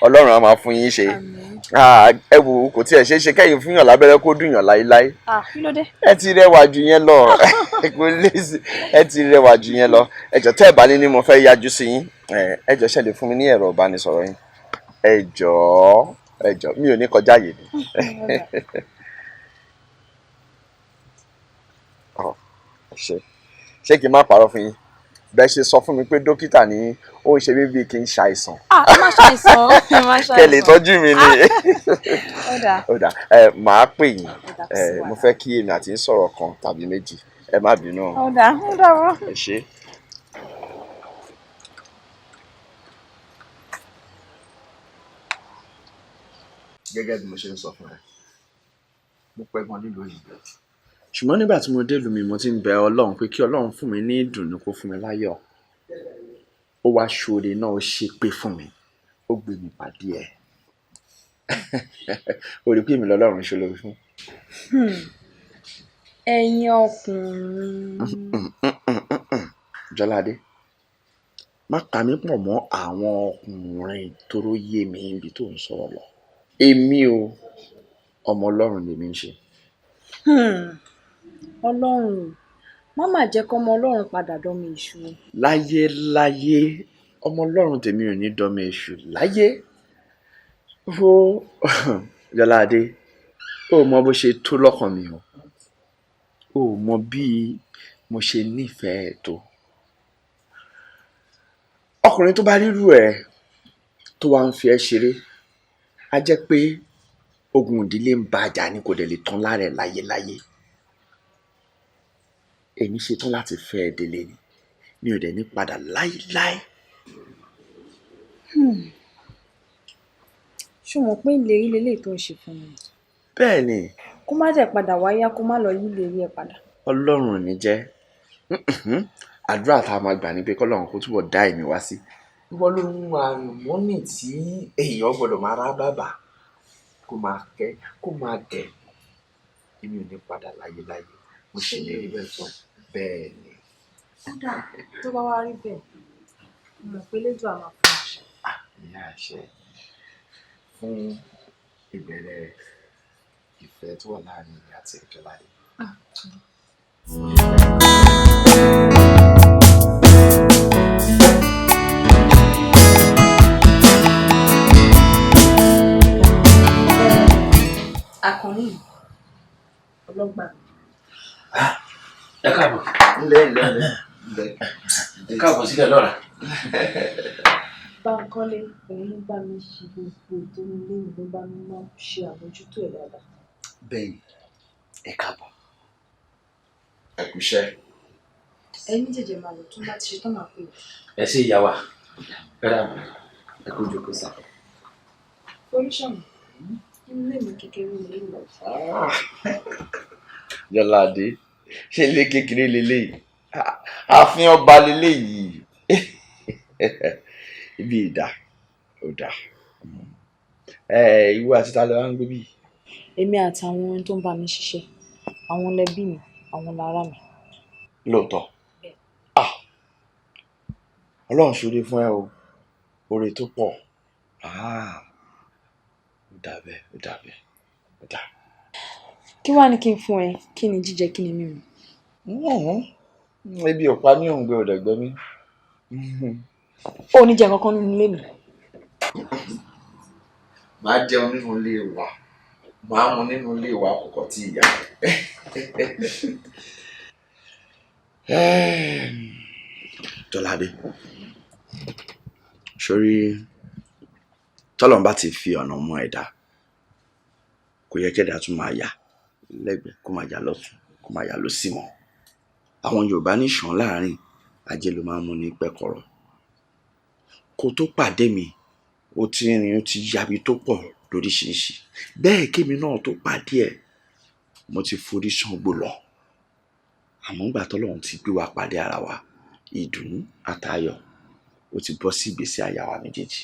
Ọlọ́run á máa fún yín ṣe. Ẹ wò kò tiẹ̀ ṣeé ṣe kẹ́yìn fún yàn lábẹ́rẹ́ kó dùn yàn láéláé. Kí ló dé? Ẹ ti rẹwà jù yẹn lọ. Ẹ ti rẹwà jù yẹn lọ. Ẹ jọ̀ọ́ tẹ́ ẹ bá ní ni mo fẹ́ yájú sí yín. Ẹ jọ̀ọ́ ṣé lè fún mi ní ẹ̀rọ ìbánisọ̀rọ̀ yín. Ẹ jọ̀ọ́ mi ò ní kọjá yìí. Ṣé kí n má parọ́ fún yín? Bẹ́ẹ̀ ṣe sọ fún mi pé dókítà ní ó ń ṣe mí bíi kí n ṣàìsàn. Má ṣàìsàn. Kẹ́ lè tọ́jú mi ni. Ó dà. Màá pè yín. Mo fẹ́ kí èmi àti yín sọ̀rọ̀ kan tàbí méjì. Ẹ má bínú. Ó dà wọ́n. Ẹ ṣé. Gẹ́gẹ́ bí mo ṣe ń sọ fún ẹ, mo pẹ́ gan nílùú òyìnbó. Ṣùgbọ́n nígbà tí mo dé ìlú mi mo ti ń bẹ Ọlọ́run pé kí Ọlọ́run fún mi ní ìdùnnú kó fún mi láyọ̀. Ó wá ṣoore náà ó ṣe pé fún mi, ó gbé mi pàdé ẹ̀. O rí pé èmi lọ́lọ́run ṣe lórí fún. Ẹ̀yin ọkùnrin. Jọládé, má kà mí pọ̀ mọ́ àwọn ọkùnrin tóró yé mi níbi tó ń sọ̀rọ̀ lọ. Èmi o, ọmọ Ọlọ́run lèmi ń ṣe. Ọlọ́run má mà jẹ́ kọ́mọ Ọlọ́run padà dọ́mọ èṣù. Láyé ọmọ Ọlọ́run tèmi ò ní dọ́mọ èṣù láyé. Jọládé, ó mọ bó ṣe tó lọ́kàn mi o. o mọ bí mo ṣe nífẹ̀ẹ́ tó. Ọkùnrin tó bá rírú ẹ̀ tó wá ń fi ẹ́ ṣeré á jẹ́ pé ogun ìdílé ń bá jà ní kò dẹ̀ lè tán lára ẹ̀ láyéláyé. Èmi ṣetán láti fẹ́ ẹ délé ni mi ò dẹ̀ ní padà láéláé. ṣé o mọ̀ pé ìlérí lélẹ́yìí tó ń ṣe fún mi? Bẹ́ẹ̀ ni. kó má dẹ̀ padà wáyá kó má lọ yí ìlérí ẹ̀ padà. Ọlọ́run ò ní jẹ́. Àdúrà tá a máa gbà ní pé kọ́lọ́run kó túbọ̀ dá èmi wá sí. Ìwọ ló ń wá àlùmọ́nì tí èèyàn gbọ́dọ̀ máa rá bàbà kó máa kẹ́ kó máa gẹ̀. Èmi ò ní padà láyéláyé mo ṣe lè rí bẹ́ẹ̀ tán. Bẹ́ẹ̀ ni. kódà tó bá wá rí bẹ́ẹ̀ mo mọ̀ pé lẹ́jọ́ àmà fún àṣẹ. Ìyá àṣẹ fún ìbẹ̀rẹ̀ ìfẹ́ tó wà láàrin ìyá àti Jọládé. Àkànní ọlọ́gbà. Ẹ káàbọ̀. Ǹlẹ́. Ẹ káàbọ̀ sílẹ̀ lọ́ra. Báńkọ́lé òun ló bá mi ṣe gbogbo ètò ilé mi ló bá mi máa ṣe àmójútó ẹ̀ dáadáa. Bẹ́ẹ̀ni, ẹ káàbọ̀. Ẹ kú iṣẹ́. Ẹ̀yin méjèèjì máa lọ tó bá ti ṣe tán máa pè é. Ẹ sí ìyá wa. Ẹ dàbọ̀. Ẹ kú jókòó sá. Oríṣàmù, ilé mi kékeré ni ìlú. Jọládé, ṣé ilé kékeré leléyìí? Ààfin ọba leléyìí. Ibi ìdá ò dá. Ìwọ àti ta ló wá ń gbé bí? Èmi àtàwọn tó ń bá mi ṣiṣẹ́, àwọn lẹbí mi, àwọn lára mi. Lóòótọ́. Ọlọ́run ṣoore fún ẹ o, oore tó pọ̀. Ó dà bẹ́ẹ̀, ó dà bẹ́ẹ̀, ó dà. Kí wàá ní kí n fún ẹ? Kí ni jíjẹ, kí ni mímu? Ebi ò pa mí, òǹgbẹ ò dẹ̀ gbẹ mí. Ó ní jẹ kankan nínú ilé mi. Màá jẹun nínú ilé wa, màá mu nínú ilé wa kọ̀kọ̀ tí ìyá. Jọládé, sórí tọ́lọ́run bá ti fi ọ̀nà mú ẹ̀dá kò yẹ kẹ́dà tún máa yà lẹ́gbẹ̀ẹ́ kó máa yà lọ́tún kó máa yà lósì mọ́. Àwọn Yorùbá ní ṣàn láàrin ajé ló máa ń mú ní pẹ́kọ̀rọ̀. Kó tó pàdé mi ó ti rìn ó ti yabi tó pọ̀ lóríṣiríṣi. Bẹ́ẹ̀ kémi náà tó pàdé ẹ̀ mo ti forí ṣángbó lọ. Àmọ́ ńgbà tọ́lọ́run ti gbé wa pàdé ara wa ìdùnnú àtayọ̀ ó ti bọ́ sí ìgbésí àyà wa méjèèjì.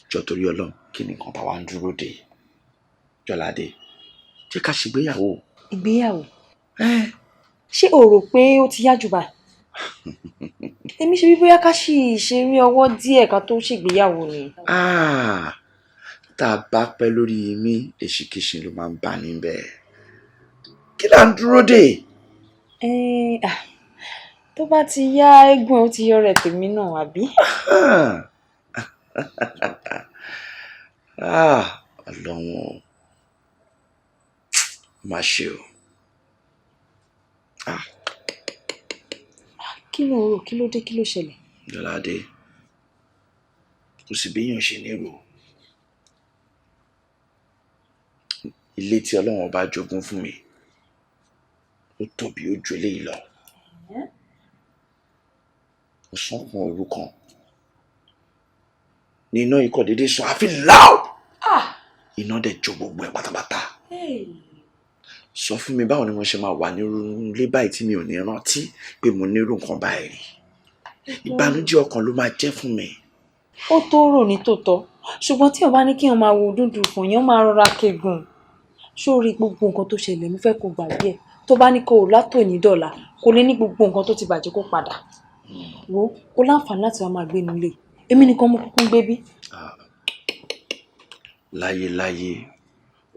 Jọ torí Ọlọ́run kí ni nǹkan tá wa ń dúró dè? Jọládé, jẹ́ ká ṣègbéyàwó. Ìgbéyàwó? Ṣé o rò pé ó ti yá jù báyìí? Èmi ṣe bí bóyá ká ṣì ṣe rí ọwọ́ díẹ̀ ká tó ṣègbéyàwó ni. Tá a bá pẹ́ lórí mi èṣìkíṣì ló máa ń bá níbẹ̀. Kí là ń dúró dè? Tó bá ti yá eégún ó ti yọ rẹ̀ tèmi náà àbí? Ọlọ́run má ṣe o. Kí ló rò? Kí ló dé? Kí ló ṣẹlẹ̀? Jọládé, kò sí béèyàn ṣe ní rò. Ilé tí Ọlọ́run bá jogún fún mi ó tóbi ó ju eléyìí lọ. Ọ̀sán kan òru kan ní iná ikọ̀ déédéé sọ àfi láò. Iná dẹ̀ jó gbogbo ẹ̀ pátápátá. Sọ fún mi báwo ni wọ́n ṣe máa wà ní ilé báyìí tí mi ò ní rántí pé mo nírú nǹkan báyìí rí. Ìbànújẹ́ ọkàn ló máa jẹ́ fún mi. Ó tó rò ní tòótọ́ ṣùgbọ́n tí o bá ní kí o máa wo dúdú fún yẹn ó máa rọra kegun. Sórí gbogbo nǹkan tó ṣẹlẹ̀ mo fẹ́ kó gbàgbé ẹ̀. Tó bá ní kó o látòní dọ̀la kò lè ní gbogbo nǹkan tó ti bàjẹ́ kó padà. Wo o láǹfààní láti wá máa gbé nílé. Èmi nìkan mo kúkú ń gbé bí. Láyé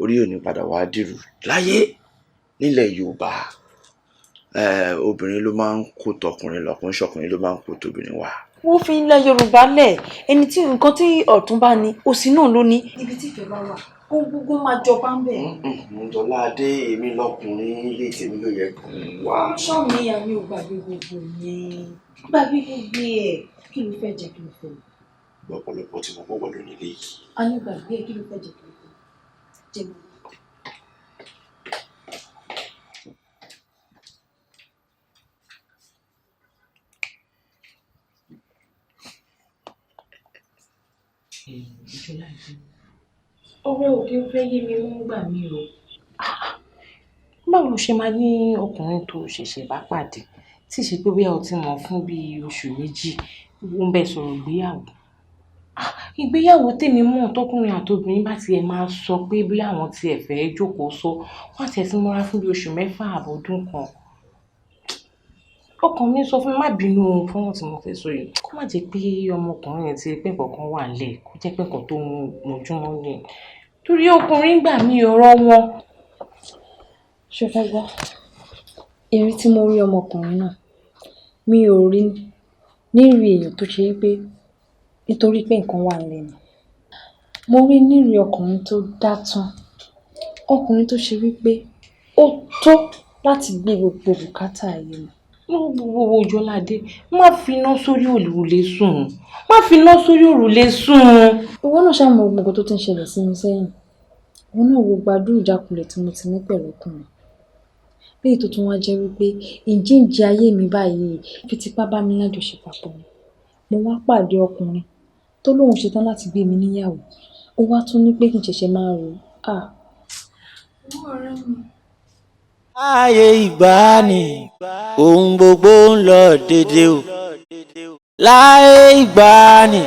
orí ò ní padà wá dìrù láyé. Nílẹ̀ Yorùbá obìnrin ló máa ń kó tọkùnrin lọ́kùnrin ṣọkùnrin ló máa ń kó tóbìnrin wá. Wọ́n fi ilẹ̀ Yorùbá lẹ̀ ẹni tí nǹkan tí ọ̀tún bá ní òsì náà ló ní. Ibi tí ìfẹ́ bá wà ohun gbogbo máa jọba ń bẹ̀. Ǹjọ́ládé èmi lọkùnrin ilé tèmi ló yẹ kó wá. ṣọ́ọ̀mù ìyá mi ò gbàgbé gbogbo yẹn gbàgbé gbogbo ẹ̀ kí ló fẹ́ jẹ kí ló fẹ́. lọ́pọ̀lọpọ̀ tí mo gbọ́ wọ́n lónìí léyìí. a ní gbàgbé ẹ̀ kí ló fẹ́ jẹ kí ló fẹ́ jẹ mọ́. ọ̀rẹ́ òkè ń fẹ́ yé mi mú gbà mí o. báwo ṣe máa ní ọkùnrin tó ṣẹ̀ṣẹ̀ bá pàdé tí ṣe pé bóyá o ti mọ̀ fún bíi oṣù méjì ó ń bẹ sọ̀rọ̀ ìgbéyàwó. ìgbéyàwó tèmi mọ̀ tọkùnrin àtobìnrin bá tiẹ̀ máa sọ pé bóyá àwọn tiẹ̀ fẹ́ jókòó sọ wọ́n àti ẹ̀ ti mọ́ra fún bíi oṣù 6 àbọ̀dún kan. ọkàn mi sọ fún mi má bínú fọ́nrán tí mo fẹ́ sọ yìí kó má jẹ́ pé ọmọkùnrin yẹn ti pé nǹkan kan wà nílẹ̀ kó jẹ́ pé nǹkan tó ń mojúmọ́ ni torí ọkùnrin gbà mí ọ̀rọ̀ wọn. ṣé o fẹ́ gbọ́ eré tí mo rí ọmọkùnrin náà mi ò rí nírì èèyàn tó ṣe pé nítorí pé nǹkan wà lẹ́nu mo rí nírì ọkùnrin tó dá tán ọkùnrin tó ṣe wípé ó tó láti gbé gbogbo bùkátà ayé mi. gbogbo Jọládé má fi iná sórí òrùlé sùn má fi iná sórí òrùlé sùn. ìwọ náà ṣàmọ gbogbo tó ti ń ṣẹlẹ̀ sí mi sẹ́yìn ìwọ náà wo gbàdúrà ìjákulẹ̀ tí mo ti ní pẹ̀lú ọkùnrin léyìí tó tún wá jẹ́ wípé ìjíǹde ayé mi báyìí fi tipá bá mi lájọṣepọ̀ papọ̀ ni mo wá pàdé ọkùnrin tó lóun ṣetán láti gbé mi níyàwó ó wá tún ní pé kí n ṣẹ̀ṣẹ̀ máa rò ó. ọ̀rẹ́ mi. Láyé ìgbàanì ohun gbogbo ń lọ dédé o. Láyé ìgbàanì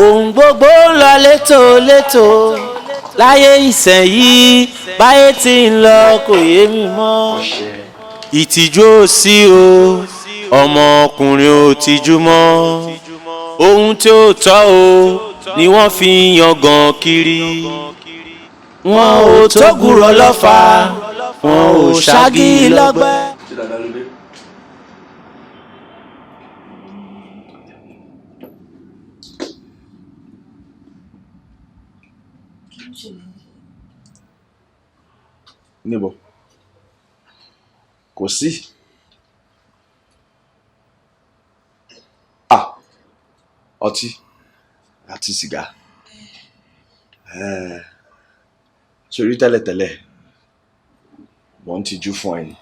ohun gbogbo ń lọ létòlétò. Láyé ìsẹ̀yìí báyé tí ń lọ kò yé mi mọ́. Ìtìjú ò sí o ọmọkùnrin ò tìjú mọ́. Ohun tí ó tọ́ o ni wọ́n fi ń yangàn kiri. Wọn ò tó gùrọ̀ lọ́fà wọn ò ṣáàgì lọ́gbẹ́. níbo kò sí. ọtí àti sìgá sórí tẹ́lẹ̀tẹ́lẹ̀ wọ́n ń tijú fún ẹni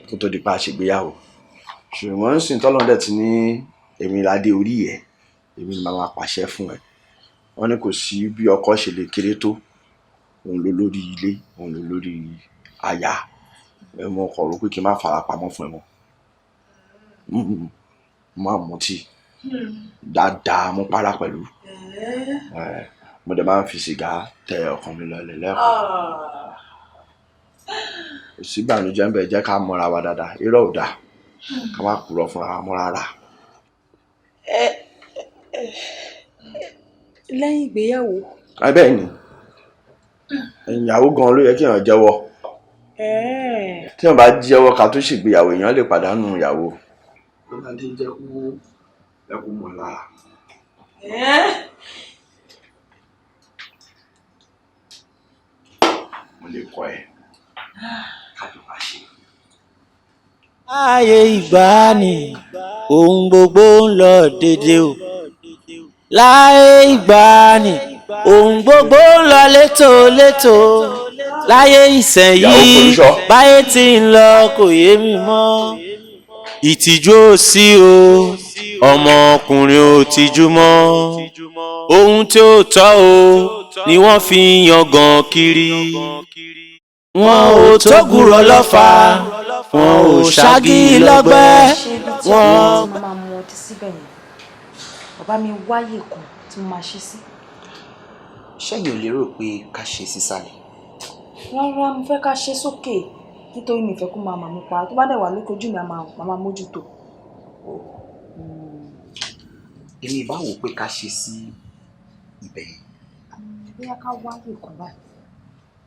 kó tó di pa àṣègbéyàwó ṣùgbọ́n ń sìn tọ́lọ́dẹ̀ ti ní èmi ládé orí ẹ̀ èmi ni màá pàṣẹ fún ẹ wọ́n ní kò sí bí ọkọ ṣe lè kéré tó òun ló lórí ilé òun ló lórí aya ẹ mọ ọkọ rò pé kí n má fara pamọ́ fún ẹ mọ́ má mutí dáadáa mo para pẹ̀lú mo dẹ̀ máa ń fi sìgá tẹ ọkàn mi lọlẹ̀ lẹ́kọ̀ọ́ kò sí ìbànújẹ́ ń bẹ jẹ́ ká mọ́ra wa dáadáa irọ́ ò dáa ká má kúrò fúnra wa mọ́ rárá. lẹ́yìn ìgbéyàwó. bẹ́ẹ̀ ni ìyàwó gan ló yẹ kí èèyàn jẹ́wọ́ tí èèyàn bá jẹ́wọ́ ká tó ṣègbéyàwó èèyàn lè pàdánù ìyàwó. ó máa ń jẹ́ kó ẹkún mọ́ lára. mo lè kọ́ ẹ kájọ bá ṣe. Láyé ìgbàanì ohun gbogbo ń lọ dédé o. Láyé ìgbàanì ohun gbogbo ń lọ létòlétò. Láyé ìsẹ̀yìí báyé tí ń lọ kò yé mi mọ́. Ìtìjú ò sí o ọmọkùnrin ò tìjú mọ́. Ohun tí ó tọ́ o ni wọ́n fi ń yangàn kiri. Wọn ò tó gùrọ̀ lọ́fà wọn ò ṣáàgì lọ́gbẹ́. wọ́n máa mú ọtí síbẹ̀ yẹn bàbá mi wáyè kan tí mo máa ṣe sí. ṣẹ́yìn ò lérò pé ká ṣe sísàlẹ̀. rárá mo fẹ́ ká ṣe sókè nítorí mi ìfẹ́ kó máa màmú pa tó bá dẹ̀ wà lókè ojú mi a máa mójútó. èmi ìbá wò pé ká ṣe sí ibẹ̀ yẹn. bóyá ká wáyè kan báyìí.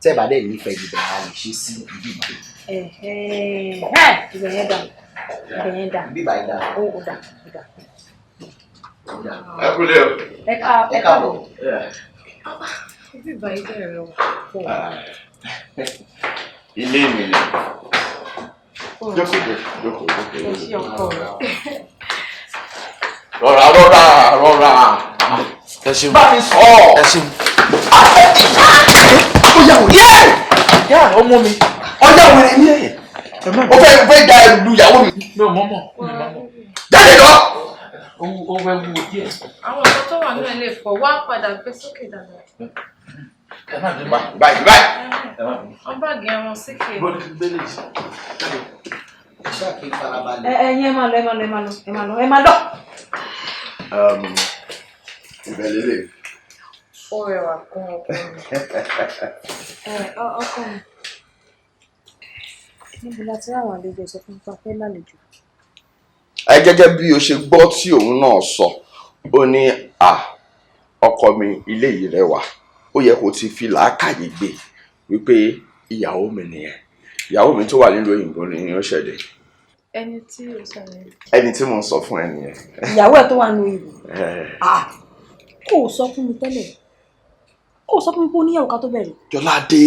tẹ́ ẹ bá dẹ̀ nífẹ̀ẹ́ ibẹ̀ a lè ṣe sí ibi ìbàdàn. ibẹ̀ yẹn dà ibẹ̀ yẹn dà. ibi ìbàdàn dà. ó dà ó dà. ẹ kúlẹ̀ o. ẹ káàbọ̀. bíbá ibẹ̀ rẹ̀ pọ̀. Ilé mi ni. Jókòó. Ẹ ṣe ọkọ rẹ̀. Rọra. Ẹ ṣeun. Bá mi sọ. Ẹ ṣeun. Ó yà wò yẹ́. Yà ọmọ mi. Ọjà wẹ̀rẹ̀ ní ẹ̀. Ó fẹ́ da ẹrù lu ìyàwó mi. Mi ò mọ̀. Jáde lọ. Ó fẹ́ wú díẹ̀. Àwọn ọ̀dọ́ tó wà náà lè fọ̀ wá padà gbé sókè dáadáa. Báyìí. Wọ́n báàgì ẹran síkè. Ẹ̀yin ẹ máa lọ. Ìbẹ̀lẹ̀ lè. Ó rẹwà gan ọkọ mi. Ọkọ mi. Níbo la ti ráwọn àlejò sọ fún pé lálejò? Ẹ gẹ́gẹ́ bí o ṣe gbọ́ tí òun náà sọ, ó ní ọkọ mi ilé yìí rẹwà, ó yẹ kó ti fi làákàyè gbé wípé ìyàwó mi nìyẹn. Ìyàwó mi tó wà nílùú òyìnbó ni ó ṣẹ̀dẹ̀. Ẹni tí o sọ yẹn. Ẹni tí mo ń sọ fún ẹ nìyẹn. Ìyàwó ẹ̀ tó wà nínú ìlú. Kò sọ fún mi tẹ́lẹ̀. Kò sọ fún mi pé ó níyàwó ká tó bẹ̀rẹ̀. Jọládé,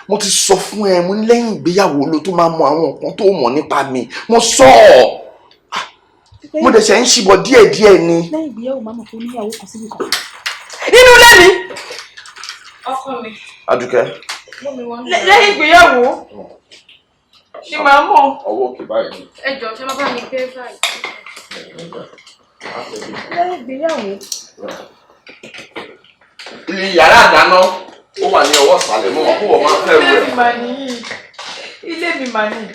mo ti sọ fún ẹ, mo ní lẹ́yìn ìgbéyàwó ló tó máa mọ àwọn nǹkan tó mọ̀ nípa mi. Mo sọ ọ́. Mo dẹ̀ ṣe ń ṣìbọ̀ díẹ̀díẹ̀ ni. Lẹ́yìn ìgbéyàwó máa mọ̀ pé ó níyàwó kan síbi kan. Inú ilé mi. Ọkọ mi. Adúkẹ́. Lẹ́yìn ìgbéyàwó. Ṣé máa mọ̀? Ọwọ́ òkè báyìí. Ẹ jọ̀ọ́ ṣe máa bá mi gbé báyìí. Lẹ́yìn ìgbéyàwó. Ilé yàrá àdáná ó wà ní ọwọ́ ìsàlẹ̀ mọ́ wọn kó wọ́n máa fẹ́ rẹ̀. Ilé mi mà nìyí.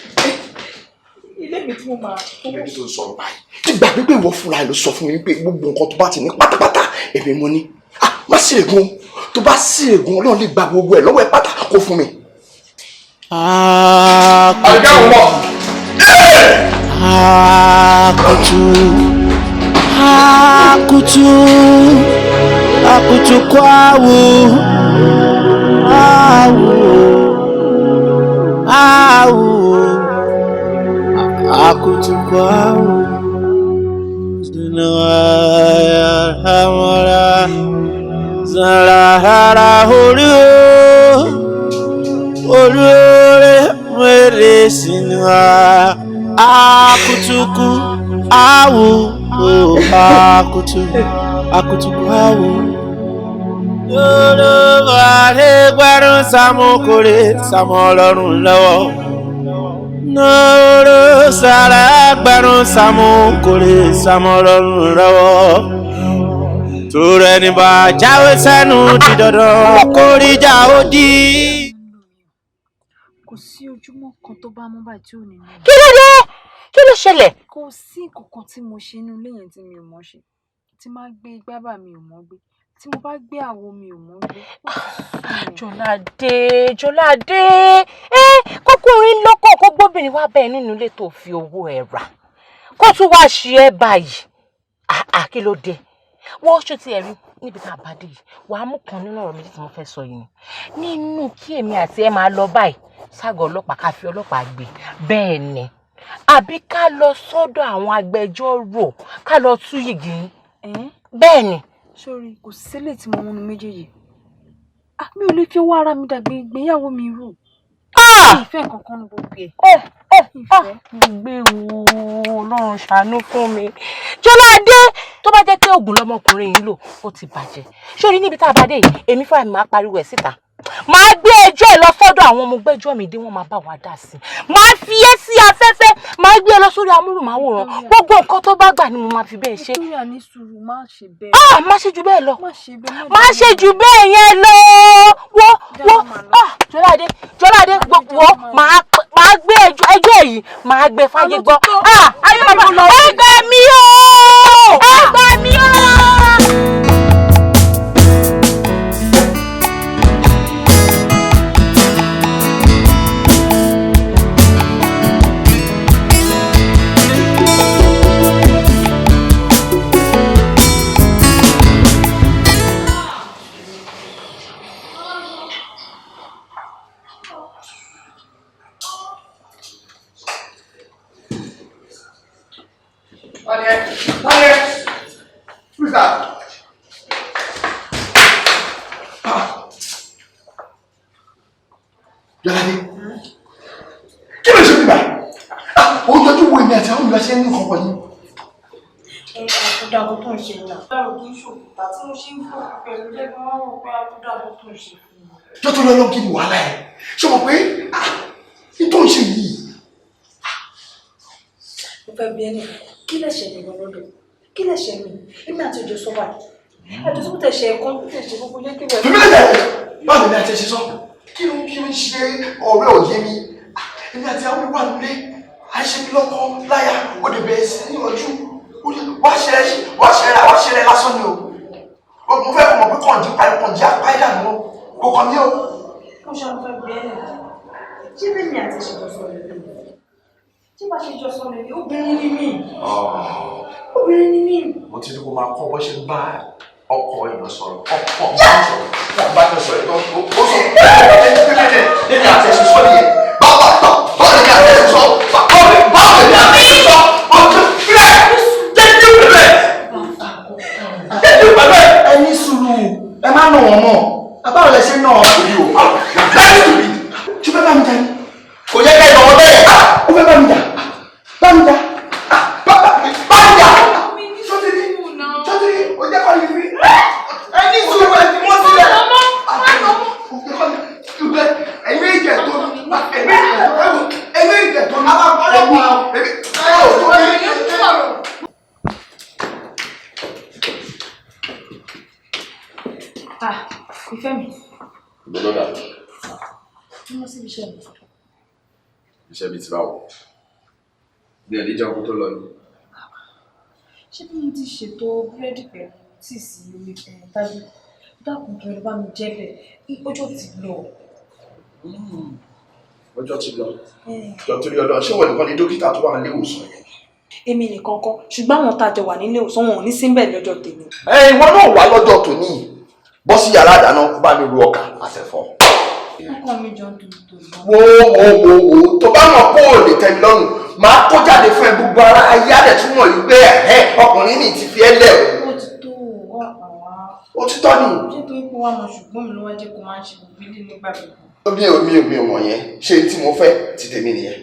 Ilé mi tí mo máa. Ilé mi tó ń sọ̀rọ̀ báyìí. Ti gbà pé ìwọ fúnra ẹ̀ ló sọ fún mi pé gbogbo nǹkan tó bá ti ní pátápátá èmi mo ní. Má sì règùn tó bá sì règùn Ọlọ́run lè gba gbogbo ẹ̀ lọ́wọ́ ẹ̀ pátá kó fún mi. Akutu kwawu akutu kwawu zinawaya hamara zarahara olure mwere sinwa akutuku awu akutu kwawu Olúwarẹ̀ gbẹ́rún Sàmúkúrẹ́ Sàmọ́lọ́run lọ́wọ́. Nọ́ọ̀rọ̀ sára gbẹ́rún Sàmúkúrẹ́ Sàmọ́lọ́run lọ́wọ́. Torẹ́ ní bá jáwé sẹ́nu di dandan kórìíjà ó di. Kò sí ojúmọ́ kan tó bá mú báyìí tí ò ní ní. Kí ló dé? Kí ló ṣẹlẹ̀? Kò sí nǹkan kan tí mo ṣe inú ilé yẹn tí mi ò mọ̀ ṣe. Tí máa gbé igbá bá mi ò mọ̀ gbé. Tí mo bá gbé àwo mi ò mọ̀ gbé. Jọládé, kókùnrin lọ́kọ̀ kó gbóbìnrin wá bẹ́ẹ̀ nínú ilé tó fi owó ẹ̀ rà. Kó tún wá ṣe ẹ́ báyìí. Kí ló dé? Wọ́n ṣó ti ẹ̀rí níbi tá a bá dé yìí. Wàá mú kan nínú ọ̀rọ̀ méjì tí mo fẹ́ sọ yìí ni. Nínú kí èmi àti ẹ máa lọ báyìí ságọ̀ ọlọ́pàá ká fi ọlọ́pàá gbé. Bẹ́ẹ̀ ni. Àbí ká lọ sọ́dọ̀ àwọn agbẹjọ́rò ká lọ tú yìgì yín. Bẹ́ẹ̀ ni. Sórí kò sílẹ̀ tí mo múnú méjèèjì. Mi ò lè fi owó ara mi dàgbé ìgbéyàwó mi rú. Ìfẹ́ kankan ní gbogbo ẹ̀. Gbé wo Ọlọ́run ṣàánú fún mi. Jọládé, tó bá jẹ́ pé oògùn lọmọkùnrin yìí lò ó ti bàjẹ́. Sórí níbi tá a bá dé yìí èmi fúnra mi máa pariwo ẹ̀ síta. Màá gbé ẹjọ́ ẹ̀ lọ sọ́dọ̀ àwọn ọmọ gbẹ́jọ́ mi dé wọ́n máa bá wa dá sí. Màá fi ẹ́ sí afẹ́fẹ́, màá gbé ẹ lọ sórí amúlùmáwòrán. Gbogbo nǹkan tó bá gbà ni mo máa fi bẹ́ẹ̀ ṣe. Victoria ní sùúrù má ṣe bẹ́ẹ̀. Má ṣe jù bẹ́ẹ̀ lọ. Má ṣe jù bẹ́ẹ̀ yẹn lọ. Jọládé gbogbo màá gbé ẹjọ́ yìí màá gbé fáyé gbọ́. Ayé bàbá ẹ gbà mí o. Ẹ gbà mí o. Yọ̀ládé, kí ló ṣe bí báyìí? Òun yọjú wo èmi àti àwọn olùwàṣẹ́ ní nǹkan pọ̀ ní. Àkúdàbọ̀ tó ń ṣe ní àbúrò kì í ṣòkúta tí mo ṣe ń fò pẹ̀lú lẹ́gbẹ̀ẹ́ wọn rò pé àkúdàbọ̀ tó ń ṣe fún mi. Jọ́ tó lọ́lọ́ kí ni wàhálà ẹ̀? Ṣé o mọ̀ pé ìtò ń ṣe yìí? Mo fẹ́ bí ẹni kí lè ṣẹlẹ̀ lọ́dọ̀? Kí lè ṣẹlẹ̀? Èmi àti ìjọ sọ wáyé. Àjọ tó tẹ̀ ṣe ẹ̀kọ́ tó tẹ̀ ṣe gbogbo yé kí wẹ̀. Fífi lẹ́tẹ̀ báwo ni àti ẹ̀ ṣe sọ? Kí ló ń ṣe ọ̀rẹ́ òye mi? Èmi àti àwọn ìwà nílé, à ń ṣe mí lọ́kọ́ láyà, ó lè bẹ̀rẹ̀ sí ní ọjọ́. Wá ṣẹlẹ̀ lásán ni o. Mo fẹ́ mọ̀ pé kànjí apá ẹ̀dá ni wọ́n. Kò kàn mí o. Mo ṣe àwọn fẹ́ bí ẹni. Ṣé bẹ́ẹ̀ ni àti ìṣèjọ sọ lè lè? Ṣé bá ṣe jọ sọ lè lè? Obìnrin ni mí. Obìnrin ni mí. Mo ti ní kó máa kọ́ bó ṣe ń bá ọkọ èèyàn sọ̀rọ̀. Ọkọ wọn bá yàn sọ̀rọ̀ ó sọ ẹni àti ẹ̀sìn sọ nìyẹn. Báwo ni àti ẹ̀sìn sọ? Báwo ni àti ẹ̀sìn sọ? Ẹni sùúrù ẹ má nà wọ́n mọ̀. Àbáwọ̀ lẹ ṣe ń nà wọ́n kò yí o. Ṣé fẹ́ bá mi jà ní? Kò yẹ ká ẹ nà wọ́n bẹ́ẹ̀. Ó fẹ́ bá mi jà. Bá mi jà. Bá mi jà. Sọ́tìrì ó jẹ́ kọ́ yìí rí. Ẹni sùúrù ẹ ti mọ́ sílẹ̀. Ẹ̀mí ìjẹ̀ tó ní. Ẹ̀mí ìjẹ̀ tó ní. Ìfẹ́ mi. Gbọ́dọ̀dà. Mo sì fi ṣe mi. Iṣẹ́ bíi ti báwo? Bí ẹni jẹ́ ọkọ tó lọ ni. Ṣé bí mo ti ṣètò búrẹ́dì pẹ̀lú tíì sí orí tábìlì? Dákun kí ẹ bá mi jẹ́ bẹ́ẹ̀. Ọjọ́ ti lọ. Ọjọ́ ti lọ. Jọ torí ọlọ́run ṣé wọ́n nìkan ni dókítà tó wà nílé ìwòsàn yẹn? Èmi nìkan kọ́, ṣùgbọ́n àwọn tá a jọ wà nílé ìwòsàn wọn ò ní síbẹ̀ lọ́jọ́ tèmi. Ìwọ náà wà lọ́jọ́ tòní. Bọ́ sí yàrá àdáná bá mi ru ọkà àtẹ̀fọ́. Ọkọ mi jọ dùn tó lọ. Wo tó bá mọ̀ kó o lè tẹ́ mi lọ́rùn máa kó jáde fún ẹ gbogbo ara ayé àdẹ̀ túmọ̀ yìí pé ọkùnrin ní ti fi ẹ́ lẹ̀ o. Ó ti tó wà àwa. Ó ti tọ́ ni. Ṣé tó ń pọ̀ wá mọ̀ ṣùgbọ́n mi ló wá jẹ́ kó máa ń ṣe gbogbo ilé nígbà gbogbo. Mi ò mọ̀ yẹn ṣé tí mo fẹ́ ti tèmi nìyẹn.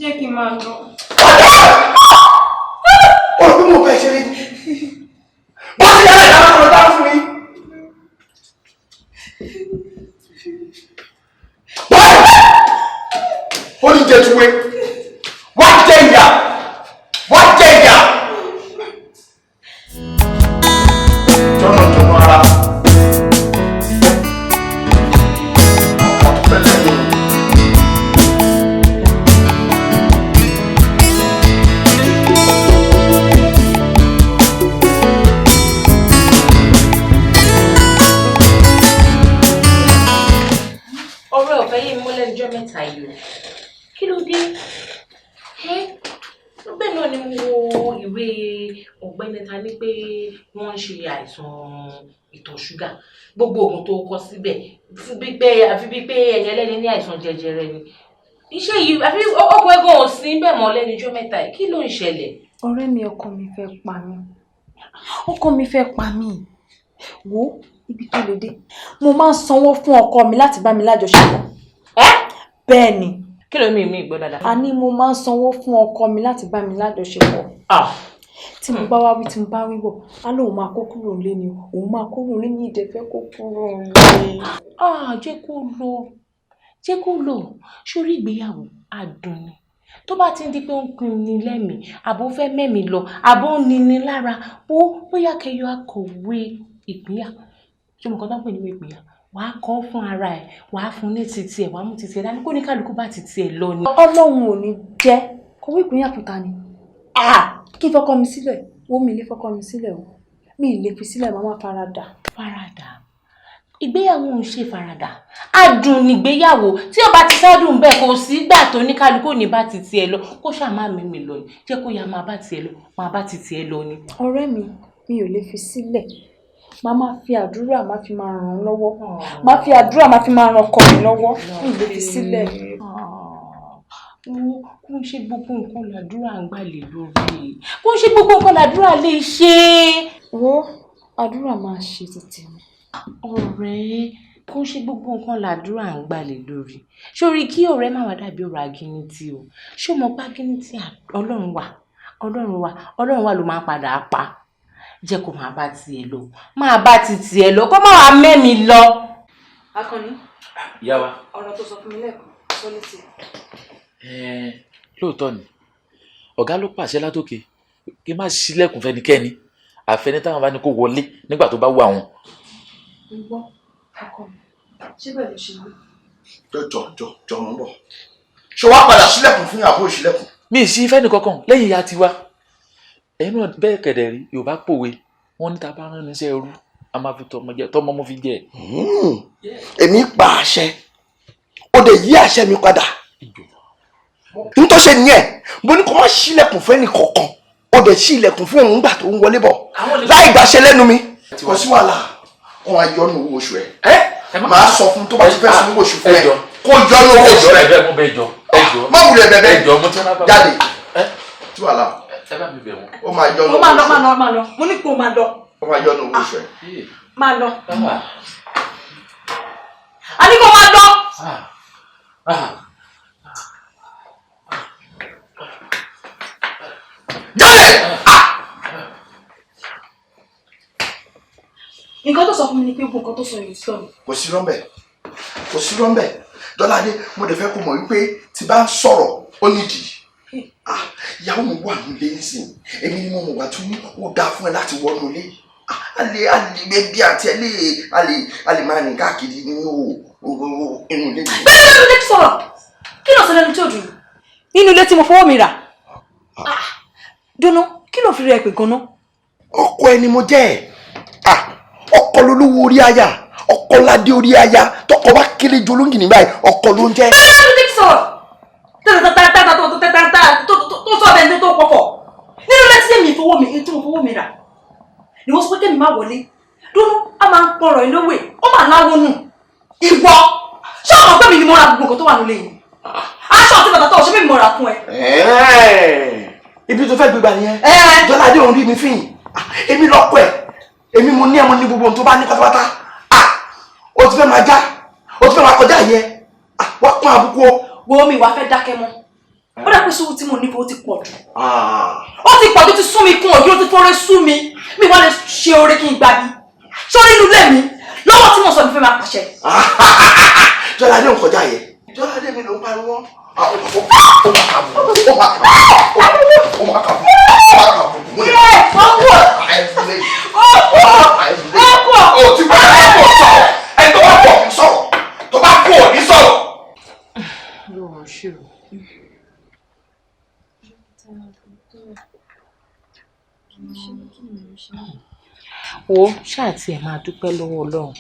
Jẹ́ kí n máa lọ. Ó rò pé mo fẹ́ ṣeré ni. Bọ́ sí yàrá ìdáná tó lọ dáná fún mi. Ó ní jẹ tuwe wá jẹ ìyà wá jẹ ìyà. Jọ̀nà ara ọkọ tó fẹ́ lẹ́yìn. Ọ̀rẹ́ ọ̀fẹ́ yìí mú lẹ́nu ọjọ́ mẹ́ta yìí o. Kí ló dé? Bẹ́ẹ̀ náà ni mo wo ìwé ọ̀gbẹ́ni ta ní pé wọ́n ń ṣe àìsàn ìtọ̀ ṣúgà. Gbogbo oògùn tó kọ síbẹ̀ àfi bí pé ẹni ẹlẹ́ni ní àìsàn jẹjẹrẹ ni. Iṣẹ́ yìí àfi ọkọ̀ ẹ̀gbọ́n ò sí bẹ́ẹ̀ mọ́ lẹ́nu ọjọ́ mẹ́ta yìí. Kí ló ń ṣẹlẹ̀? Ọ̀rẹ́ mi ọkọ mi fẹ́ pa mí. Ọkọ mi fẹ́ pa mí. Wo ibi tó lè dé. Mo máa ń sanwó fún ọkọ mi láti bá mi lájọṣepọ̀. Bẹ́ẹ̀ ni. Kí ló mi gbọ́ dáadáa? A ní mo máa ń sanwó fún ọkọ mi láti bá mi lájọṣepọ̀. Tí mo bá wá wí tí mo bá wí bọ̀, á lóun máa kó kúrò nílé ni òun máa kúrò nílé ní ìdẹ́fẹ́ kó kúrò nílé. Jẹ́ kó lọ. Sórí ìgbéyàwó adùn ni. Tó bá ti ń di pé ó ń pin ni lẹ́mìí, àbó fẹ́ mẹ́mìí lọ, àbó ń ni lára, bóyá kẹyọ akọ̀wé ìpínyà. Ṣé mo kàn tán pè ní ìwé ìpínyà? Wàá kọ́ fún ara ẹ̀, wàá fún ní titi ẹ̀, wàá mú titi ẹ̀ dání kó ní kálukú bá titi ẹ̀ lọ ni. Ọlọ́run ò ní jẹ́ kọ̀wé ìpínyà fún ta ni. Kí n fọkọ mi sílẹ̀, wo mi lè fọkọ mi sílẹ̀ o. Mi lè fi sílẹ̀ máa farada. Ìgbéyàwó ń ṣe farada. Adùn nígbéyàwó. Tí ó bá ti sádùn bẹ́ẹ̀ kò sí gbà tó ní kálukú ní bá titi ẹ̀ lọ. Kó ṣáà má mímì lọ ni. Jẹ́ kó ya máa bá titi ẹ̀ lọ, máa bá titi ẹ̀ lọ ni. Ọ̀rẹ́ mi ò lè fi sílẹ̀. Màá máa fi àdúrà máa fi máa ràn án lọ́wọ́. Máa fi àdúrà máa fi máa ràn ọkọ mi lọ́wọ́. Mi lè fi sílẹ̀. Kó ń ṣe gbogbo nǹkan làdúrà ń gbà lè lórí. Kó ń ṣe gbogbo nǹkan làdúrà lè ṣe. Wo àdúrà máa ṣe tètè mi. Ọ̀rẹ́ kó ṣe gbogbo nǹkan làdúrà ń gbalẹ̀ lórí sórí kí ọ̀rẹ́ má wá dàbí ọ̀rọ̀ agínítì o ṣé o mọ̀ pé agínítì ọlọ́run wà ló máa padà pa jẹ́ kó máa bá tiẹ̀ lọ máa bá ti tiẹ̀ lọ kó má wàá mẹ́mi lọ. Akànnì ìyá wa. ọ̀rọ̀ tó sọ fún mi lẹ́ẹ̀kan sọ létí. lóòótọ́ ni ọ̀gá ló pàṣẹ látòkè kí n má ṣílẹ̀kùn fẹ́nikẹ́ni àfẹni táwọn bá ní kó wọlé nígbà tó bá wù àwọn. ń gbọ́ ọkọ mi ṣé bẹ́ẹ̀ ló ṣe wí. jọ mọ́ bọ̀ ṣé wàá padà sílẹ̀kùn fún ìyàwó ìṣílẹ̀kùn. mi ì sí fẹ́ni kankan lẹ́yìn ìyá tiwa ẹ̀yin náà bẹ́ẹ̀ kẹ̀dẹ̀ rí Yorùbá pòwe wọ́n ní ta bá rán níṣẹ́ ẹrú a máa fi tọmọ mo fi jẹ. èmi pa àṣẹ ó dẹ̀ yí àṣẹ mi padà nítòsí nìyẹn mo ní kó má sílẹ̀kùn fún ẹnì kọ̀ọ̀kan ó dẹ̀ sí ilẹ̀kùn fún òun gbà tó ń wọlé bọ̀ láì gbàṣẹ lẹ́nu mi kò sí wàhálà wọn á yọ ọ́nù owó oṣù ẹ̀ máa sọ fún tó bá ti fẹ́ sanwó oṣù fún ẹ kó yọ ọ́nù owó oṣù ẹ̀ má wulẹ̀ bẹ̀bẹ̀ jáde sí wàhálà ó máa yọ ọ́nù owó oṣù ẹ̀ máa lọ mo ní kó máa lọ. ó máa yọ ọ́nù owó oṣù ẹ̀. máa lọ. a ní kó máa lọ. nǹkan tó sọ fún mi ni pé gbogbo nǹkan tó sọ yìí sọ ni. kò sí rọ́ńbẹ́ Jọládé mo dẹ̀ fẹ́ kó mọ̀ wípé tí bá ń sọ̀rọ̀ ó nídìí ìyàwó mi wà nílé nísìnyí èmi ni mo mọ̀ wá tún ó dáa fún ẹ láti wọnú ilé alẹ́ bí àti alẹ́ máa rìn káàkiri nínú inú ilé mi. bẹ́ẹ̀ ló lè sọ̀rọ̀ kí ló sọ lẹ́nu tí ò dùn nínú ilé tí mo fọwọ́ mi rà dúnú kí ló fi rí ẹ pé gan-an. ọkọ ẹni mo jẹ́ ọkọ lolówó orí aya ọkọ ládé orí aya tọkọ bá kéré ju olóńgì ní báyìí ọkọ ló ń jẹ́. bẹ́ẹ̀ ló lè sọ̀rọ̀ tó sọ bẹ́ẹ̀ tó pọ̀pọ̀ nínú ilé tí mo fọwọ́ mi rà ni wọ́n sọ pé kẹ́mi má wọlé dúnú a máa ń pọ̀rọ̀ ìlówè ó máa láwọ́ nù ìwọ ṣé ọmọ pé mi ni mo ra gbogbo nǹkan tó wà nílé yìí aṣọ àti bàtà tó ṣe bí mo ra fún ẹ. ibi tó fẹ́ gbégbá nìyẹn Jọládé òun rí mi fín èmi lọ́kọ ẹ̀ èmi mo ní ẹ̀mọ́ ní gbogbo ohun tó bá ní pátápátá o ti fẹ́ máa já o ti fẹ́ máa kọjá yẹ wá pọ́n àbúkú o. wo mi wàá fẹ́ dákẹ́ mọ́ ó dà pé sùúrù tí mo ní bó ti pọ̀ jù ó ti pọ̀ jù ti sún mi kún òjò ó ti fọ́rẹ́ sú mi mi wá lè ṣe oore kí n gbà bí sórí inú ilé mi lọ́wọ́ tí mo sọ ní fẹ́ máa pàṣẹ. Jọládé ń kọjá yẹ Jọládé mi ló ń pariwo wo ṣáà tiẹ̀ máa dúpẹ́ lọ́wọ́ Ọlọ́run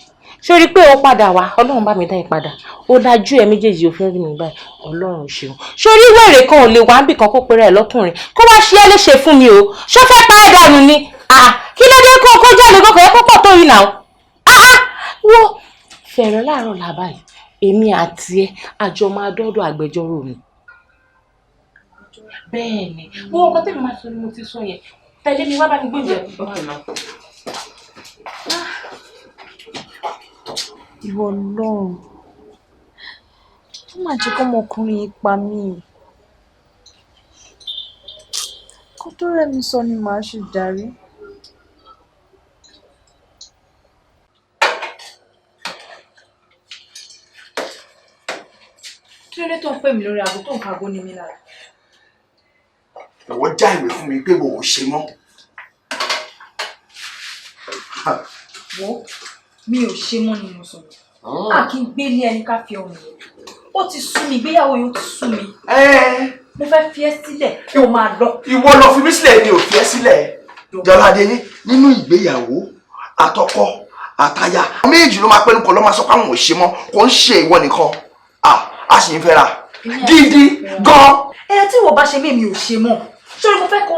ṣé o rí i pé o padà wá Ọlọ́run bá mi dá ẹ padà ó dájú ẹ méjèèjì òfin rí mi báyìí Ọlọ́run ṣeun ṣé orí wèrè kan ò lè wá níbì kan kó pèrè ẹ lọ́kùnrin kó wá ṣe é léṣe fún mi o ṣó fẹ́ pa ẹ́ dànù ni kí ló dé kó kó jáde kókò ẹ púpọ̀ tó yìí náà wo fẹ̀rẹ̀ láàárọ̀ làbá yìí èmi àti ẹ àjọ máa dọ́dọ̀ agbẹjọ́rò mi bẹ́ẹ̀ ni wọ́n ọkọ tẹ́mi máa sọ ni mo ti sọ yẹn tẹ̀lé mi wá bá mi gbé ìjẹ́ ìwọ Ọlọ́run ó mà jẹ́ kọ́mọkùnrin yìí pa mí kó tó rẹ̀ mí sọ ni màá ṣe darí. kí ló dé tó ń pè mí lórí aago tó ń ka agó ní mi lára. ìwọ já ìwé fún mi pé mo ò ṣe mọ́. wo mi ò ṣe mọ́ ni mo sọ a kì í gbé ní ẹni ká fi ọmọ yẹn ó ti sú mi ìgbéyàwó yóò ti sú mi mo fẹ́ fi ẹ́ sílẹ̀ kí o máa lọ. ìwọ lọ fi mí sílẹ̀ ni ò fi ẹ́ sílẹ̀ Jọládé nínú ìgbéyàwó àtọkọ àtaya méjì ló máa pẹ́nu kọ́ ló máa sọ pé àwọn ò ṣe mọ́ kò ń ṣe ìwọ nìkan a sì ń fẹ́ra gidi gan. tí wọ́n bá ṣe mí mi ò ṣe mọ́ sórí mo fẹ́ kó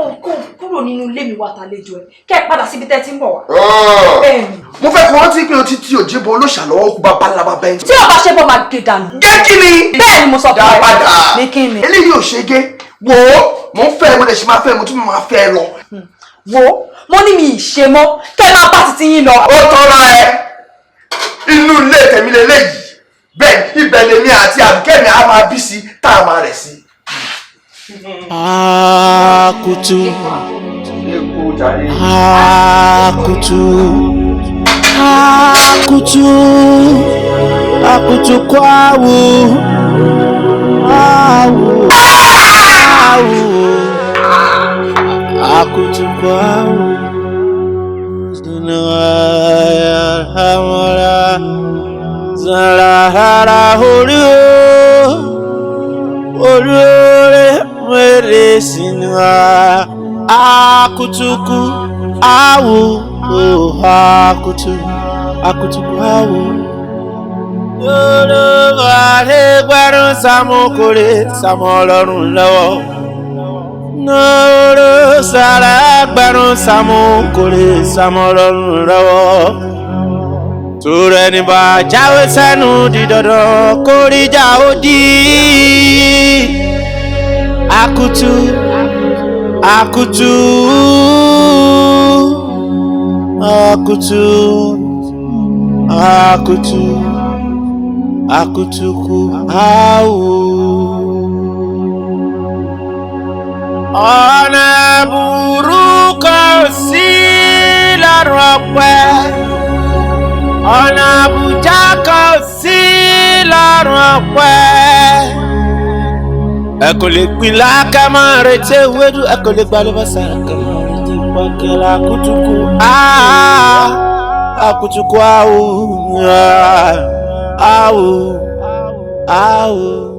kúrò nínú ilé mi wá tàlejò ẹ kẹ́ ẹ padà síbi tẹ́ ti ń bọ̀ wá. mo fẹ́ kó rántí pé o ti ti òjìbọ olóṣà lọ́wọ́ kú bá balaba bẹ́ẹ̀. tí o bá ṣe bọ́ máa gé dànù. gé kí ni. bẹ́ẹ̀ ni mo sọ fún ẹ padà ní kí ni. eléyìí ò ṣe gé wo mo ń fẹ́ mo lè ṣe máa fẹ́ mo tún máa fẹ́ lọ. wo mo ní mi ì ṣe mọ́ kẹ́ ẹ máa bá títí yín lọ. ó tọ́ra ẹ inú ilé tèmi lélẹ́yìí bẹ́ẹ̀ ibẹ̀ lèmi àti àbíkẹ́mi á máa bí sí tá a máa rẹ̀ sí. Akutu akutu akutu akutu kwawu awu awu akutu kwawu sunaya hamara zalahara horiyo olóore mẹ́rẹ̀ sinua akutuku awu akutu akutuku awu yorùbá ẹgbẹ̀rún sàmúkúrẹ́ sàmúlọ́rùn lọ́wọ́ nọ́ọ̀rọ̀ sára ẹgbẹ̀rún sàmúkúrẹ́ sàmúlọ́rùn lọ́wọ́ torí ẹni bá jáwé sẹ́nu di dandan kórìíjà ó di akutu akutu akutu akutu akutuku awo ọ̀nà burúkú sí lọ́rọ̀ pẹ́ ọ̀nà àbújá kan sí lọ́rùn ọ̀pẹ́ ẹ kò lè gbin láàkà máa retí ewédú ẹ kò lè gba lọ́bàṣà kà máa retí pọ́kẹ́lá akutuku akutuku awo awo awo.